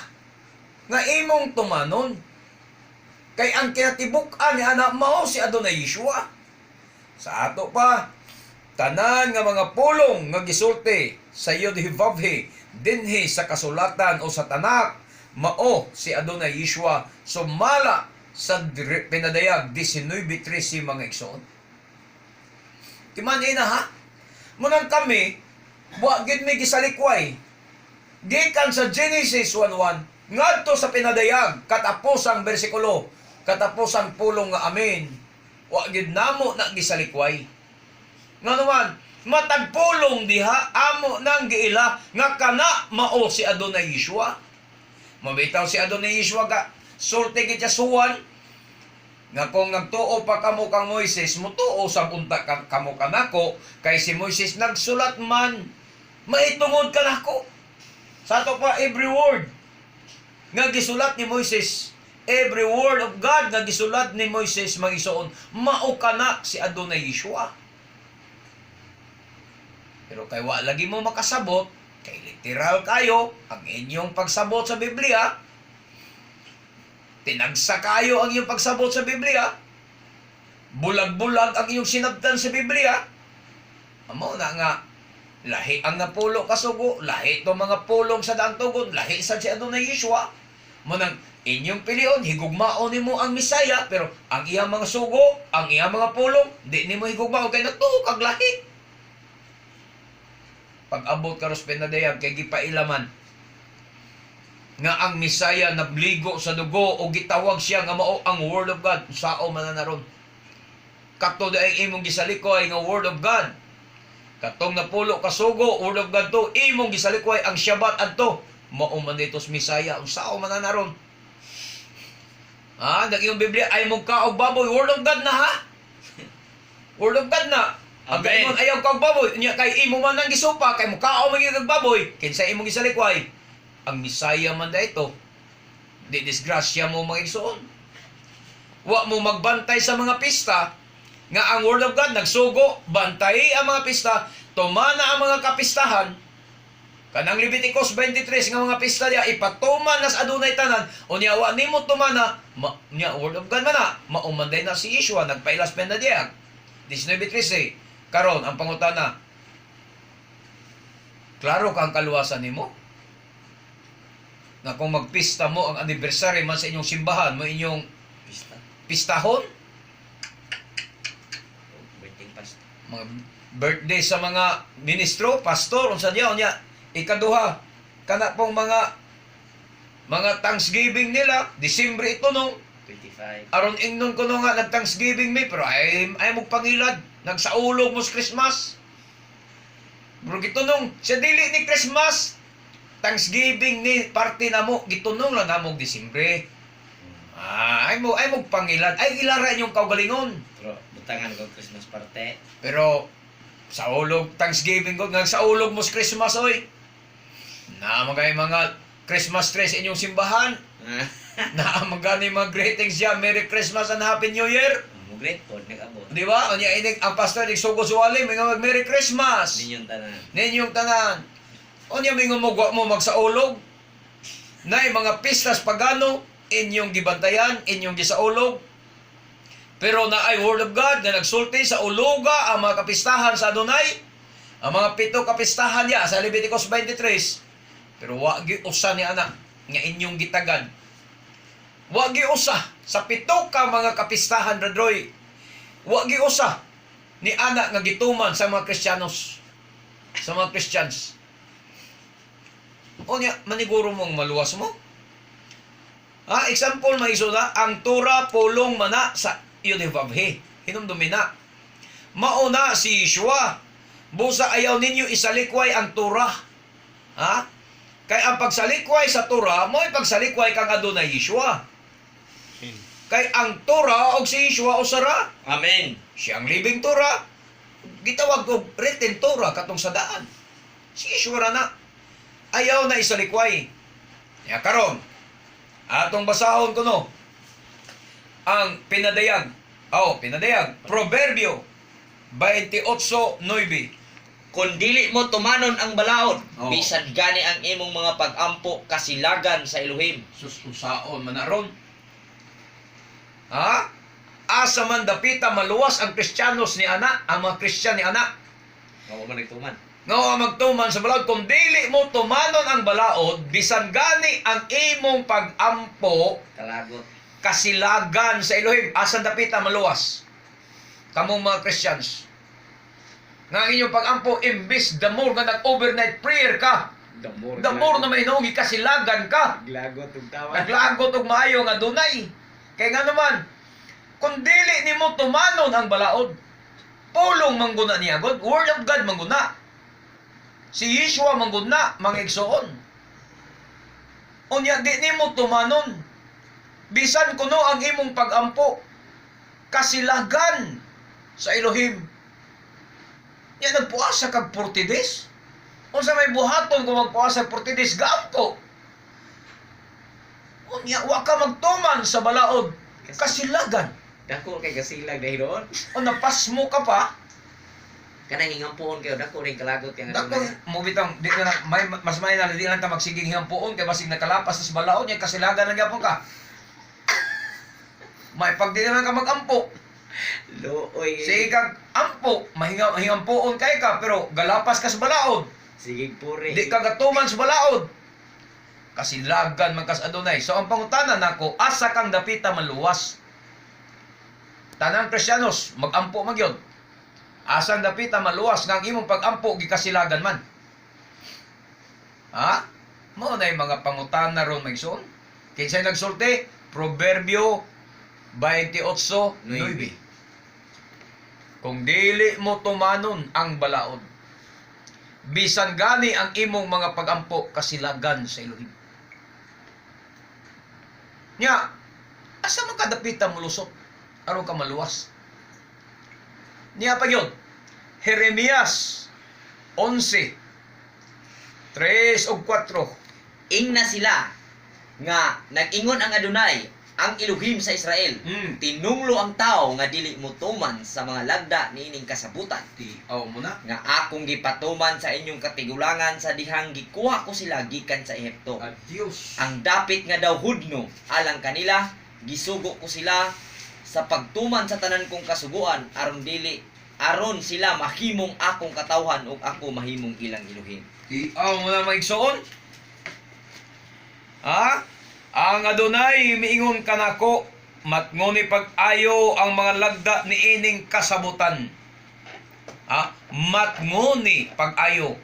nga imong tumanon. Kay ang kinatibuk-an ni anak mao si Adonai Yeshua. Sa ato pa, tanan nga mga pulong nga gisulti sa Yod-Heh-Vav-Heh dinhi sa kasulatan o sa Tanak, mao si Adonai Yeshua sumala sa pinadayag 19:13 mga igsoon. Timan ina ha? Munang kami, wa gid mi gisalikway. Gikan sa Genesis 1:1 ngadto sa pinadayag katapusang bersikulo, katapusang pulong nga amen. Wa gid namo na gisalikway. Nga naman, matagpulong diha, amo nang giila, nga kana mao si Adonai Yeshua. Mabitaw si Adonai Yeshua ka, sulti kitya suwan, nga kung nagtuo pa kamo kang Moises, mutuo sa punta kamo kanako, kay si Moises nagsulat man, maitungod kanako. Sa ato pa, every word nga gisulat ni Moises, every word of God nga gisulat ni Moises, mag-isuon, mao kana si Adonai Yeshua. Pero kay wa lagi mo makasabot, kay literal kayo ang inyong pagsabot sa Biblia. Tinagsa kayo ang inyong pagsabot sa Biblia. Bulag-bulag ang inyong sinabtan sa Biblia. Amo na nga, lahi ang napulo kasugo, lahi itong mga pulong sa daang tugon, lahi sa si Adonai Yeshua. Munang inyong pilion, higugmaon nimo ang Misaya, pero ang iyang mga sugo, ang iyang mga pulong, di nimo higugmaon kay natuok ang lahi. Pag-abot karos pinadayag kay gipailaman nga ang Misaya nabligo sa dugo o gitawag siya nga mao ang Word of God. Sao man na naron. Kato ay imong gisalikoy nga Word of God. Katong napulo kasugo, Word of God to, imong gisalikoy ang Shabbat adto. Mao man dito sa Misaya, sao man na naron. Naging Biblia ay mong kaog baboy. Word of God na ha. Word of God na. Ang Amen. imong ayaw kaog baboy. Nya kay imo man ang gisupa kay mo kaog magiging baboy. Kinsa imong gisalikway. Ang Misaya man da ito. Di disgrasya mo mga igsoon. Wa mo magbantay sa mga pista nga ang Word of God nagsugo, bantay ang mga pista, tumana ang mga kapistahan. Kanang Leviticus 23 nga mga pista niya, ipatuman nas adunay tanan, unya wa nimo tumana, nya Word of God man na, maumanday na si Yeshua, nagpailas pen na diya. 19:13, karon ang pangutana, klaro ka ang kaluwasan nimo? Na kung magpista mo ang anniversary man sa inyong simbahan, mo inyong Pista. pistahon, Birthday pasta. mga birthday sa mga ministro, pastor, unsa diya unya ikaduha kana pong mga Thanksgiving nila, Disyembre ito nung 25. aron ingnon ko nga nag Thanksgiving me pero ay mo pangilad nagsaulog mo sa Christmas. Bro gitunong sa dili ni Christmas, Thanksgiving ni party na mo gitunong lang na mo Disyembre. Ay mo pangilad ay ilara inyong kaugalingon. Pero butangan ko Christmas party. Pero sa ulog Thanksgiving ko sa ulog mo sa Christmas oy. Na mga Christmas trees inyong simbahan. Na magani mga greetings ya, Merry Christmas and Happy New Year. Mo great po nag-abot. Di ba? Unya inig ang pastor igsugo suwali mga mag Merry Christmas. Ninyong tanan. Ninyong tanan. Unya mingon mo mo magsaulog. Nay mga pistas pagano inyong gibantayan, inyong gisaulog. Pero na ay Word of God na nagsulti sa uluga ang mga kapistahan sa Adonai. Ang mga 7 kapistahan niya sa Leviticus 23. Pero wa gi usa ni ana nga inyong gitagad. Wa gi usa sa 7 ka mga kapistahan radroy. Wa gi usa ni ana nga gituman sa mga Kristiyanos. Sa mga Christians. Unya maniguro mong maluwas mo. Example maisuna ang Torah pulong mana sa Yudevavhe. Hinumdumi na. Mauna si Yeshua. Busa ayaw ninyo isalikway ang Torah. Kay ang pagsalikway sa Torah, mo pagsalikway kang Adonai Yeshua. Kay ang Torah og si Yeshua usara. Amen. Siyang living Torah. Gitawag og written Torah katong sa daan. Si Yeshua ra na. Ayaw na isalikway. Ya karon. Atong basahon ko no. Ang pinadayag. Pinadayag. Proverbio 28:9. Kung dili mo tumanon ang balaod, Oh. bisan gani ang imong mga pag-ampo kasilagan sa Elohim. Sus usaon man na ron. Asa man dapita maluwas ang Kristiyanos ni ana, ang mga Kristiyan ni ana. Mao man nagtuman. Nga magtuman sa balaod, kung dili mo tumanon ang balaod, bisan gani ang imong pag-ampo Kalagot. kasilagan sa Elohim, asan dapita maluwas. Kamong mga Christians. Nga ang inyong pag-ampo, imbis the more nga nag-overnight prayer ka, the more na may hinungi kasilagan ka. Glagot ug tawa. Naglagot og maayo nga dunay. Kay nga naman, kung dili nimo tumanon ang balaod, pulong mangguna niya God, Word of God mangguna. Si Yeshua mangguna, mga igsoon. Unya di nimo tumanon. Bisan kuno ang imong pag-ampo, kasilagan sa Elohim. Nya nagpuasa kag 40 days. Unsa may buhaton kung magpuasa 40 days gampo? Unya wa ka magtuman sa balaod, kasilagan. Dako kay kasilag dahil doon. O napas mo ka pa, Kanang hingampuon kayo dako ring kalagot kay nga dako mo bitang di na may mas may na di lang ta magsiging himpuon kay basig nakalapas sa balaod nya kasilagan lang gyapon ka. May pag di naman ka magampo, Looy. sige kag ampo, mahingampuon kay ka pero galapas ka sa balaod. Sige puri. Di ka gatuman sa balaod. Kasilagan man kas Adonai. So ang pangutana nako, asa kang dapita maluwas? Tanang Kristiyanos, magampo magyod. Asang dapita maluwas nga ang imong pag-ampo gikasilagan man. Mao na yung mga pangutana ron magson. Kinsay nagsulti? Proverbio 28:9. Kung dili mo tumanon ang balaod, bisan gani ang imong mga pag-ampo kasilagan sa Elohim. Nya, Asa man kadapitan mo lusot? Aron ka maluwas. Niya pa yun. Jeremias 11, 3 o 4. Ingna sila nga nag-ingon ang Adonai, ang Elohim sa Israel. Tinunglo ang tao nga dili motuman sa mga lagda niining kasabutan. Tiaw mo na. Nga akong gipatuman sa inyong katigulangan sa dihang gikuha ko sila gikan sa Ehipto. Adios. Ang dapit nga daw hudno alang kanila, gisugo ko sila sa pagtuman sa tanan kong kasuguan aron sila mahimong akong katawhan ug ako mahimong ilang Elohim. Tiaw mo na maigsoon. Ha? Ang Adonai miingon kanako, matnguni pag-ayo ang mga lagda ni ining kasabutan. Ha? Matnguni pag-ayo.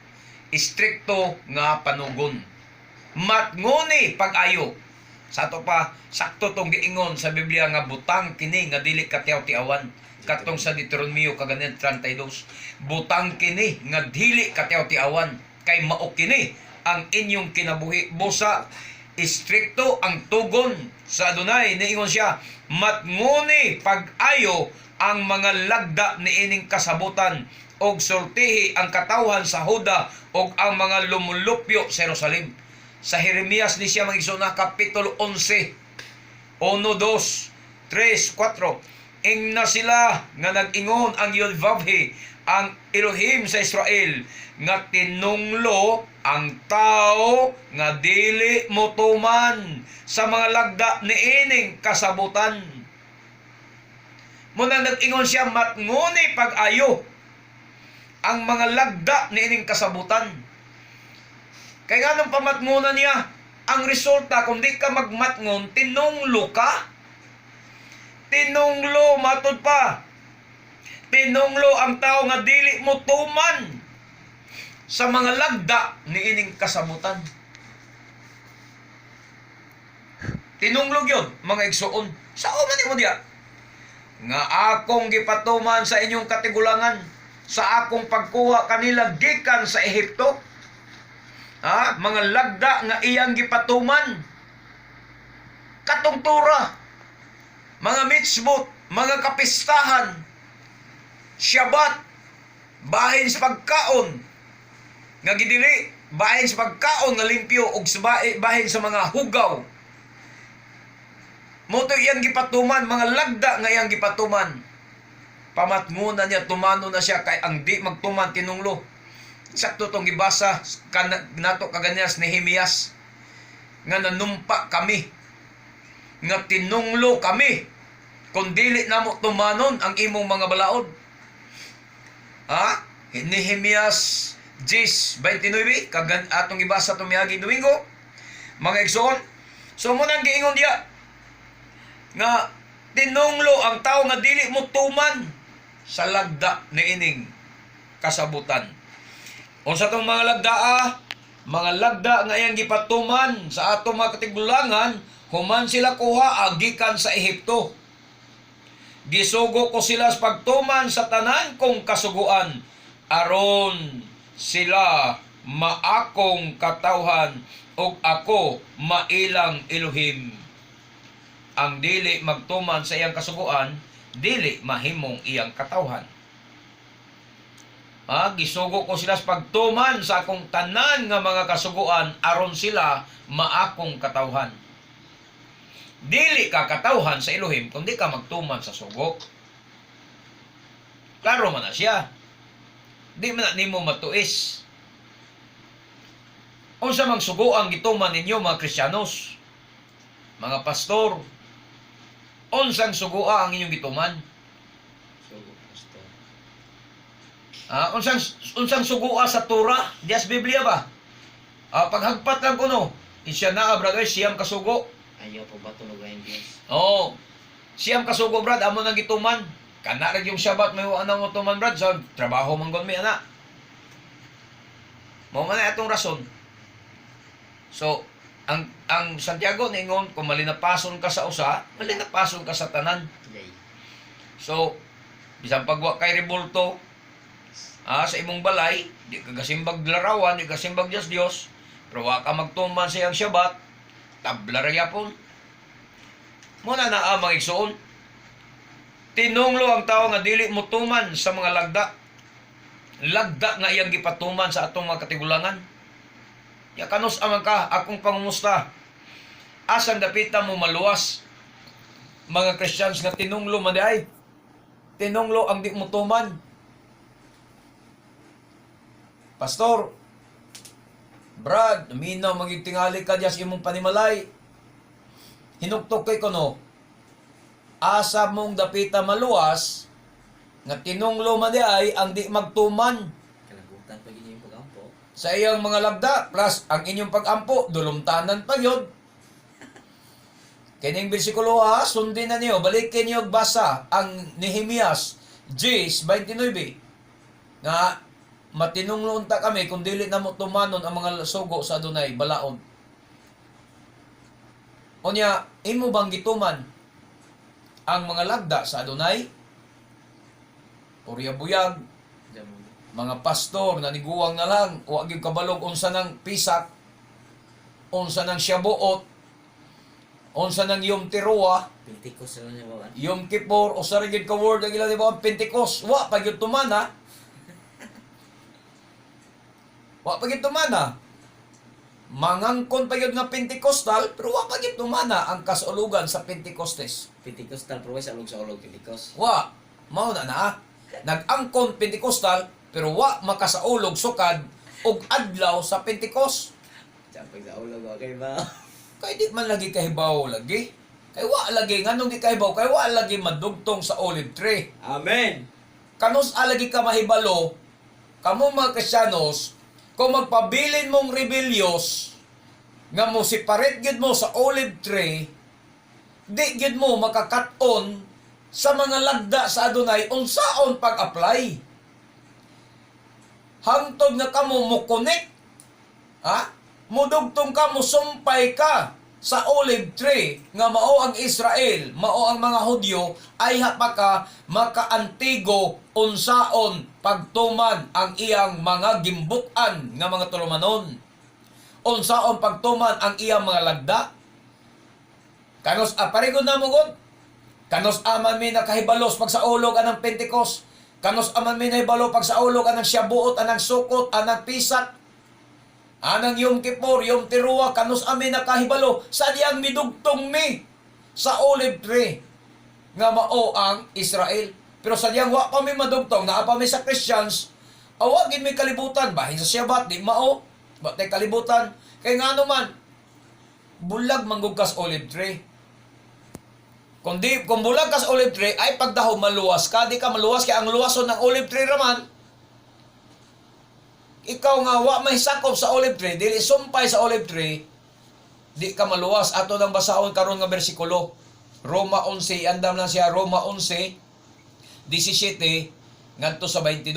Istrikto nga panugon. Matnguni pag-ayo. Sa to pa, sakto tong giingon sa Biblia nga butang kini nga dili katiaw-tiawan. Katong sa Deuteronomio kaganin 32. Butang kini nga dili katiaw-tiawan. Kay mao kini ang inyong kinabuhi. Busa, istrikto ang tugon sa Adonai. Niingon siya, matnguni pag-ayo ang mga lagda ni ining kasabutan og sultihi ang katawhan sa Huda og ang mga lumulupyo sa Jerusalem. Sa Jeremias ni siya mag-isuna kapitulo 11, 1, 2, 3, 4. Ingna sila nga nag-ingon ang Yodvavhe, ang Elohim sa Israel, nga tinunglo ang tao nga dili motuman sa mga lagda ni ining kasabutan. Muna nag-ingon siya, matnguni pag-ayo ang mga lagda ni ining kasabutan. Kaya nga nung pamatngunan niya, ang resulta, kung di ka magmatngon, tinunglo ka. Tinunglo, matod pa. Tinunglo ang tao nga dili motuman sa mga lagda ni ining kasabutan. Tinunglog yun, mga igsuon. Sao man mo diya? Nga akong gipatuman sa inyong katigulangan, sa akong pagkuha kanila gikan sa Ehipto. Ha? Mga lagda nga iyang gipatuman. Katungtura. Mga mitzvot, mga kapistahan, Shabbat, bahin sa pagkaon, nga gidili, bahin sa pagkaon nga limpyo, ug bahin sa mga hugaw. Moto iyang gipatuman, mga lagda nga iyang gipatuman. Pamatngunan niya, tumano na siya, kay ang di magtuman, tinunglo. Sakto tong gibasa, nato kaganyas ni Nehemias, nga nanumpa kami, nga tinunglo kami, kung dili namo tumanon ang imong mga balaod. Ha? Nehemias 10:29, atong ibasa tumiyagi Domingo, mga igsoon. So munang giingon diya nga tinunglo ang tao nga dili mo tuman sa lagda ni ining kasabutan. Unsa tong mga lagda? Mga lagda nga iyang gipatuman sa atong mga katigulangan, human sila kuha gikan sa Ehipto. Gisugo ko sila sa pagtuman sa tanan kong kasuguan, aron sila maakong katawhan ug ako mailang Elohim. Ang dili magtuman sa iyang kasuguan, dili mahimong iyang katawhan. Gisugo ko sila sa pagtuman sa akong tanan nga mga kasuguan, aron sila maakong katawhan. Dili ka katawhan sa Elohim kung di ka magtuman sa sugo. Klaro man na siya. Di man na nimo matuis. Unsa mang sugo ang gituman ninyo mga Kristiyanos, mga pastor? Unsang sugoa ang inyong gituman? Sugo, pastor. Unsang sugoa sa Torah? Dias Biblia ba? Paghagpat lang kuno, isya na brother, siyam kasugo. Ayaw po ba tunugayin Diyos? Oo. Siyam kasugo, brad, amo nang gituman. Kana rin yung Shabbat, may anang utuman, brad. So, trabaho manggon mi, ana. Mao man atong rason. So, ang Santiago ningon, kung malinapason ka sa usa, malinapason ka sa tanan. So, bisan pagwa kay rebulto, sa imong balay, di ka kasimbag larawan, di ka kasimbag Diyos, pero wa ka magtuman sa iyang Shabbat, tabla ra yapon. Muna na amang igsuon. Tinunglo ang tao nga dili mutuman sa mga lagda. Lagda nga iyang gipatuman sa atong mga katigulangan. Ya kanus amang ka akong pangumusta. Asang dapita mo maluwas. Mga Christians nga tinunglo man di ay. Tinunglo ang di mutuman. Pastor, Brad, minaw magigtingali ka diya sa imong panimalay. Hinuktok kay kuno. Asa mong dapita maluwas, nga tinunglo man di ay ang di magtuman Kalabutan pag inyong pagampo. sa iyang mga lagda, plus ang inyong pag-ampo, dulumtanan pa yun. Kining bersikulo ha, sundin na niyo, balikin niyo basa ang Nehemias 10:29 nga matinunglo unta kami kung dili na mo tumanon ang mga sugo sa Adunay balaod. Unya, imo bang gituman ang mga lagda sa Adunay? Purya-buyag, mga pastor na niguwang na lang, wa gyud kabalog unsa nang pisak, unsa nang Shabuot, unsa nang Yom Teruah, Pentecost na niya bawan. Yom Kippur, o sa rigid ka word ang ilan di ba ang Pentecost, wa pa gyud tumana. Wa pa gyud tumana. Mangangkon pa gyud nga Pentecostal, pero wa pa gyud tumana ang kasulugan sa Pentecostes. Pentecostal pero sa ulog Pentecost. Wa, mao na na. Nag-angkon Pentecostal, pero wa makasaulog sukad og adlaw sa Pentecost. Pag sa ulog okay ba? Kay di man lagi kahibaw lagi. Kay wa lagi nganong di kahibaw, kay wa lagi madugtong sa olive tree. Amen. Kanus alagi ka mahibalo, kamo mga Kristiyanos, kung magpabilin mong rebelyos, nga mo separate gyud mo sa olive tree, di gyud mo makakaton sa mga lagda sa Adunay unsaon pag-apply. Hangtod nga kamo mo connect, ha? Mudugtong ka, musumpay ka sa olive tree nga mao ang Israel, mao ang mga Hudyo, ay hapaka makaantigo unsaon pagtuman ang iyang mga gimbutan nga mga tulumanon. Unsaon pagtuman ang iyang mga lagda. Kanos aparigod na mugod. Kanos aman mi nakahibalos pag sa ulog anang Pentecost. Kanos aman mi nahibalo pag sa ulog anang Shabuot, anang Sukot, anang Pisak. Anang Yom Kippur, Yom Teruah, kanus amin nakahibalo, sa diyang midugtong mi sa olive tree nga mao ang Israel. Pero sa diyang wa pa mi madugtong, naa pa mi sa Christians, awagin mi kalibutan, bahin sa Shabbat, di mao, batay kalibutan. Kaya nga naman, bulag manggug kas olive tree. Kung bulag kas olive tree, ay pagdaho maluwas ka, di ka maluwas, kaya ang luwason ng olive tree raman, ikaw nga wa may sakop sa olive tree, dili sumpay sa olive tree, di ka maluwas. Ato nang basahon karon nga bersikulo, Roma 11, andam lang siya, Roma 11, 17, ngadto sa 22.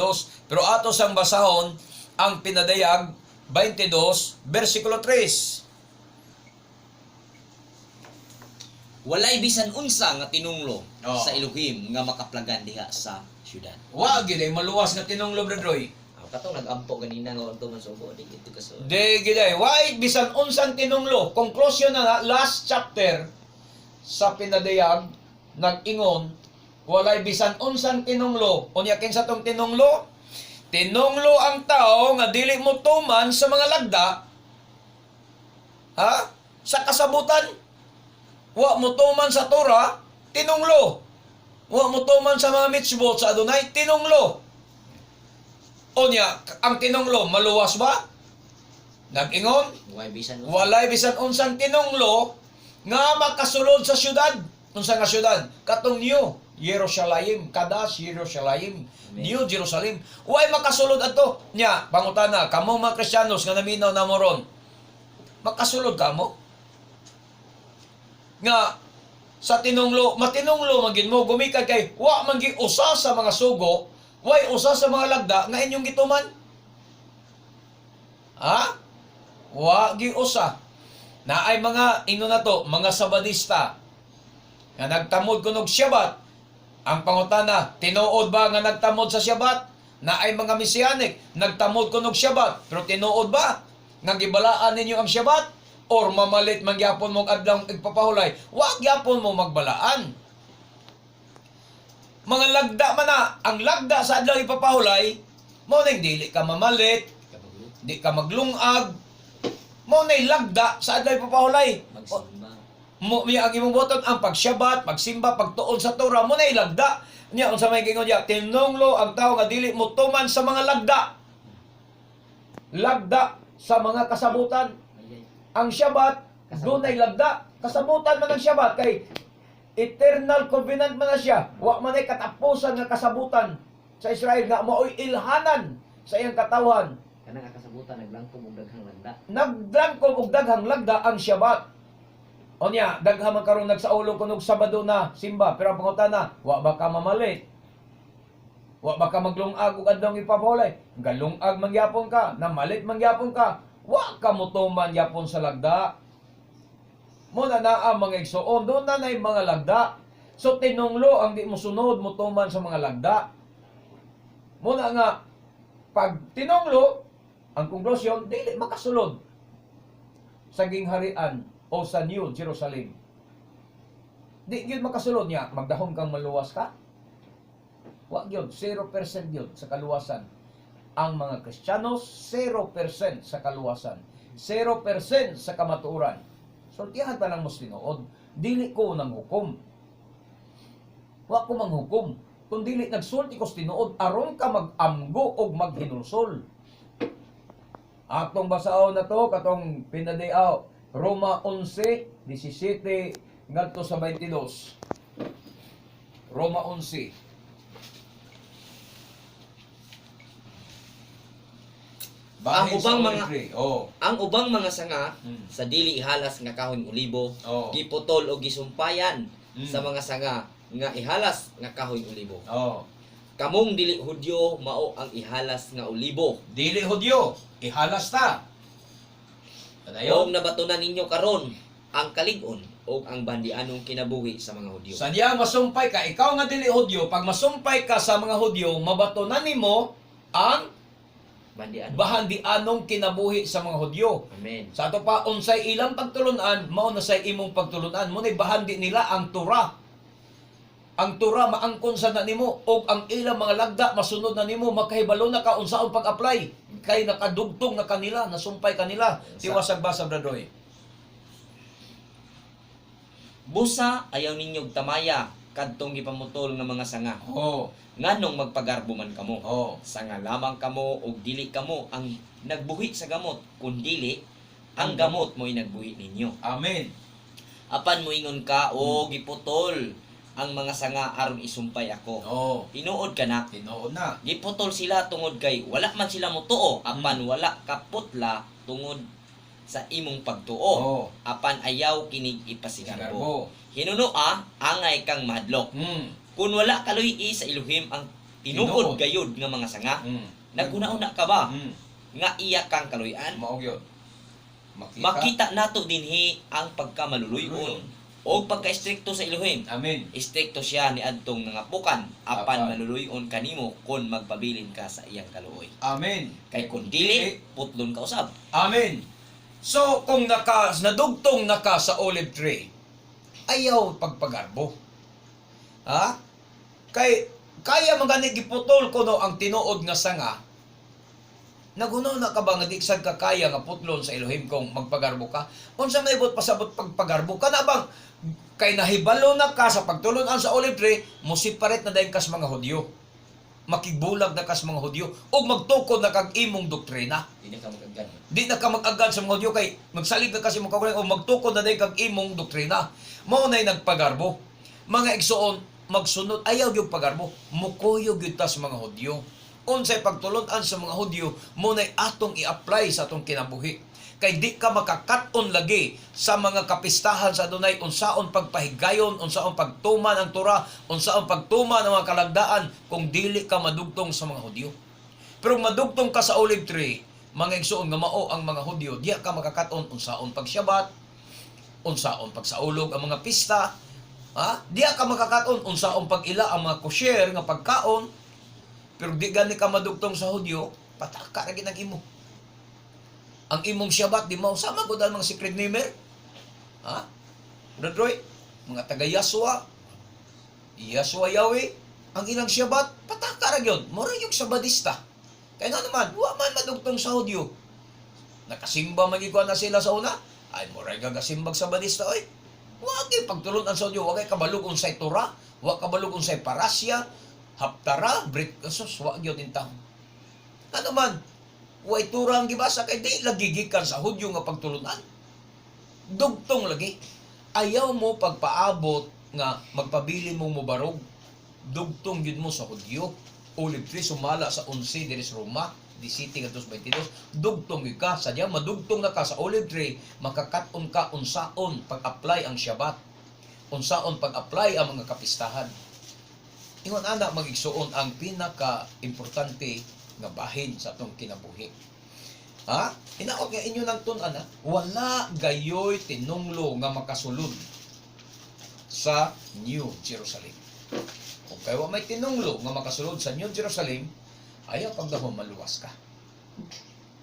Pero ato sang basahon, ang pinadayag, 22, bersikulo 3. Walay bisan unsa nga tinunglo Oo. sa Elohim nga makaplagan diha sa syudad. Wa gid ay maluwas nga tinunglo, Brad Roy. Katong nag-ampo ganina nga unto man sugo di gito kaso. Di gid ay why bisan unsang tinunglo. Conclusion na last chapter sa pinadayag nag-ingon walay bisan unsang tinunglo. Unya kinsa tong tinunglo? Tinunglo ang tao nga dili mo tuman sa mga lagda. Ha? Sa kasabutan. Wa mo tuman sa Torah, tinunglo. Wa mo tuman sa mga mitzvot sa Adonai, tinunglo. Unya, ang tinunglo, maluwas ba? Nag-ingon? Walay bisan unsa. Walay bisan unsang tinunglo nga makasulod sa syudad. Unsa nga syudad? Katong New Jerusalem, Kadas Jerusalem, Amen. New Jerusalem. Way makasulod ato. Nya, pangutana, kamo mga Kristiyanos nga naminaw na mo ron. Makasulod kamo? Nga sa tinunglo, matinunglo magin mo gumikan kay wa man gi usa sa mga sugo. Way usa sa mga lagda nga inyong gituman. Ha? Wa gi usa. Na ay mga ino na to, mga Sabadista nga nagtamod kunog Shabbat. Ang pangutana, tinuod ba nga nagtamod sa Shabbat? Na ay mga Mesianic, nagtamod kunog Shabbat, pero tinuod ba nga gibalaan ninyo ang Shabbat? or mamalit man gyapon mo adlong igpapahulay, wa gyapon mo magbalaan. Mga lagda man na, ang lagda sa adlaw ipapahulay, mo nang dili ka mamalit, di ka maglungag, mo nang lagda sa adlaw ipapahulay. Magsimba. Mo ang imong buton ang pagsyabat, pagsimba, pagtuon sa Torah, mo nang lagda. Nya unsa may gingon diya, tinunglo ang tao nga dili mo tuman sa mga lagda. Lagda sa mga kasabutan. Ang Shabbat, doon ay lagda. Kasabutan man ang Shabbat kay eternal covenant man na siya. Wa man ay katapusan nga kasabutan sa Israel nga mao'y ilhanan sa iyang katawhan. Kanang kasabutan naglangkom og daghang lagda. Nagdangkol og daghang lagda ang Shabbat. O niya, daghan man karon nagsaulog kunog Sabado na simba, pero ang pangutana, wa ba ka mamalit? Wa ba ka maglungag ug adlong ipapahulay? Galungag man gyapon ka, namalit man gyapon ka, wa ka mutuman gyapon sa lagda. Mo na naa mga igsoon, doon na nay mga lagda. So tinunglo ang di mo sunod mutuman sa mga lagda. Mo na nga pag tinunglo, ang konklusyon dili makasulod sa gingharian o sa New Jerusalem. Di yun makasulod niya, magdahom kang maluwas ka? Wa yun, 0% yun sa kaluwasan. Ang mga Kristiyanos, 0% sa kaluwasan. 0% sa kamatuoran. Sultihan pa ng muslinood, dili ko nang hukom. Wa ko manghukom. Kung dili nagsulti ko tinuod, aron ka mag-amgo o maghinulsol. Atong basaon na to, katong pinadayaw, Roma 11:17 ngadto sa 22. Roma 11. Ang ubang mga oh. ang ubang mga sanga Mm. sa dili ihalas nga kahoy ulibo, Oh. giputol o gisumpayan Mm. sa mga sanga nga ihalas nga kahoy ulibo. Oh. Kamong dili Hudyo mao ang ihalas nga ulibo. Dili Hudyo, ihalas ta. Og Padayon. nabatunan ninyo karon ang kalig-on o ang bandianong kinabuhi sa mga Hudyo. Sa diya masumpay ka, ikaw nga dili Hudyo, pag masumpay ka sa mga Hudyo, mabatunan nimo ang Bandianon. bahandianong kinabuhi sa mga Hudyo. Amen. Sa ato pa unsay ilang pagtulunan, mao na say imong pagtulunan. Mo nay bahandi nila ang Torah. Ang Torah maangkon sa na nimo og ang ilang mga lagda masunod na nimo, makahibalo na ka unsaon pag-apply kay nakadugtong na kanila, nasumpay kanila. Tiwasag ba sa bradoy? Busa ayaw ninyog tamaya kadtong gipamutol nga mga sanga. Oh, Nganong magpagarbo man kamo. oh. Sanga lamang kamo o dili kamo ang nagbuhi sa gamot, kun dili ang gamot mo'y nagbuhi ninyo. Amen. Apan moingon ka o giputol ang mga sanga aron isumpay ako. Oh, Tinuod ka na. tinuod na. Giputol sila tungod kay wala man sila motuo, apan wala kaputla tungod sa imong pagtuo. Oh, Apan ayaw kinig ipasigarbo. garbo. Hinunoa, angay kang madlok. Kung wala kaluy sa Elohim ang tinuod Tinuod. gayud nga mga sanga, Mm. naguna-una ka ba Mm. nga iya kang kaluyan? Mao gyud. Makita nato dinhi ang pagkamaluluyon o pagka-istrikto sa Elohim. Amen. Istrikto siya ni adtong nangapukan apan Apan. maluluyon kanimo kon magpabilin ka sa iyang kaluoy. Amen. Kay kung dili, putlon ka usab. Amen. So, kung nadugtong naka sa olive tree, ayaw pagpagarbo. Ha? Kaya magani giputol ko no ang tinuod nga sanga. Naguno na ka ba nga di sad ka kaya nga putlon sa Elohim kung magpagarbo ka? Unsa may ibot pasabot pagpagarbo ka na bang kay nahibalo na ka sa pagtulunan sa olive tree, musiparet na dayon kas mga Hudyo. Makigbulag na kas mga Hudyo o magtukod na kag imong doktrina. Dili ka magagad. Di na ka mag-agad sa mga Hudyo kay magsalig na kasi mga kagulang o magtukod na dayon kag imong doktrina. Mao nay nagpagarbo. Mga igsoon magsunod ayaw gyud pagarbo, mukuyog gyud ta sa mga Hudyo. Unsay pagtulon-an sa mga Hudyo mo nay atong i-apply sa atong kinabuhi. Kay di ka makakat-on lagi sa mga kapistahan sa adunay unsaon pagpahigayon, unsaon pagtuman ang Torah, unsaon pagtuman ang mga kalagdaan kung dili ka madugtong sa mga Hudyo. Pero madugtong ka sa olive tree, mga igsoon nga mao ang mga Hudyo, di ka makakat-on unsaon pagsyabbat, unsaon pagsaulog ang mga pista, ha? Di ka makakaton unsaon pag-ila ang mga kosher nga pagkaon. Pero di gani ka madugtong sa Hudyo, pataka ra ginang imo. Ang imong Shabbat, di mo sama ko dahil mga secret namer. Ha? Brad Roy, mga taga Yahweh, Yahweh, ang ilang Shabbat, pataka ra gyud. Mura yung Sabadista. Kaya nga naman, wa man madugtong sa audio. Nakasimba magigwa na sila sa una. Ay, mura yung gagasimbag Sabadista, oy. Wa kay pagtulon ang sa audio, wa kay kabalug unsay Torah, wa kabalug unsay parasya, haptara, brit, kasos, wa gyud intang. Ano man, way Torah ang gibasa kay di lagi gikan sa Hudyo nga pagtulunan. Dugtong lagi. Ayaw mo pagpaabot nga magpabili mong mubarog. Dugtong yun mo sa Hudyo. Olive tree sumala sa 11 diri sa Roma, 17:22. Dugtong yun ka. Sadya madugtong na ka sa olive tree, makakaton ka unsaon pag-apply ang Shabbat. Unsaon pag-apply ang mga kapistahan. Ingon ana magigsuon ang pinaka-importante nga bahin sa atong kinabuhi. Ha? Inaot nga inyo ng tun-an, wala gayoy tinunglo nga makasulod sa New Jerusalem. Kung kayo may tinunglo nga makasulod sa New Jerusalem, ayaw pagdahon maluwas ka.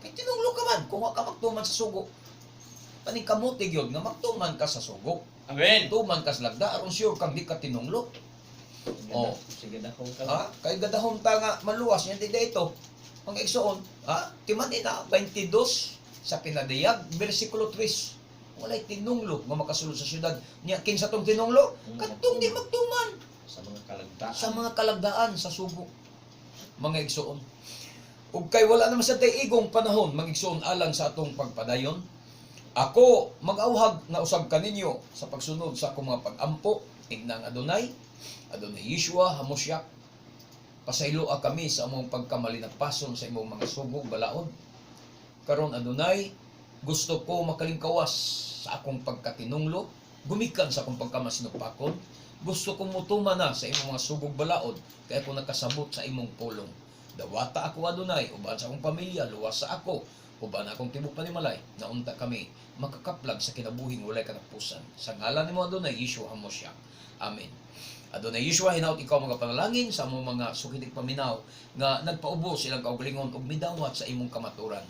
May tinunglo ka man, kung ka magtuman sa sugo. Paningkamutig yun nga magtuman ka sa sugo. Amen. Tuman ka sa lagda, aron sure kang di ka tinunglo. Oh. Sige na kung Ha? Kay gadahon ta nga maluwas yan dito. Ang igsoon, ha? Timan ina 22 sa pinadayag bersikulo 3. Walay tinunglo nga makasulod sa syudad. Nya kinsa tong tinunglo? Kadtong di magtuman sa mga kalagdaan. sa mga kalagdaan sa sugo. Mga igsoon. Ug kay wala naman sa igong panahon magigsoon alang sa atong pagpadayon. Ako mag-awhag na usab kaninyo sa pagsunod sa akong mga pag-ampo inang Adonai Yeshua Hamosyak. Pasayloa kami sa among pagkamalinapason sa imong mga sugog balaod. Karon Adonai, gusto ko makalingkawas sa akong pagkatinunglo, gumikan sa akong pagkamasinupakon. Gusto kong mutuman na sa imong mga sugog balaod, kaya ko nakasabot sa imong pulong. Dawata ako Adonai, uban sa akong pamilya, luwas sa ako, uban akong tibok panimalay, naunta kami, makakaplag sa kinabuhing walay katapusan. Sa ngalan ni mo Adonai, Yeshua Hamosyak. Amen. Adonai Yeshua, hinaut ikaw mga panalangin sa among mga sukitig paminaw nga nagpaubos silang kaugalingon ug midawat sa imong kamaturan.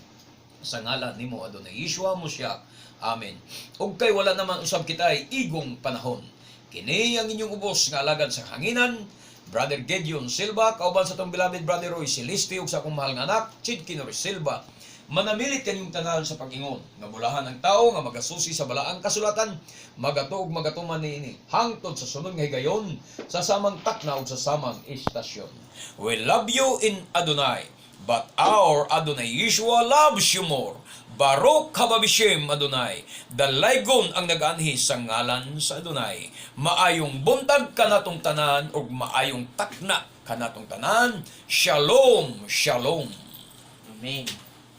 Sa ngalan nimo Adonai Yeshua Hamosyak. Amen. Ug kay wala naman usab kitay igong panahon. Kini ang inyong ubos nga alagad sa hanginan, Brother Gideon Silva, kauban sa tong beloved Brother Roy Celeste ug sa akong mahal nga anak, Chid Kinori Silva. Manamilit kanyong tanan sa pag-ingon, nga bulahan ang tao nga magasusi sa balaang kasulatan, magatuog magatuman niini, hangtod sa sunod nga higayon, sa samang takna ug sa samang istasyon. We love you in Adonai, but our Adonai Yeshua loves you more. Baruch hababishim Adonai, dalaygon ang nag-anhi sa ngalan sa Adonai. Maayong buntag kanatong tanan ug maayong takna kanatong tanan. Shalom, shalom. Amen.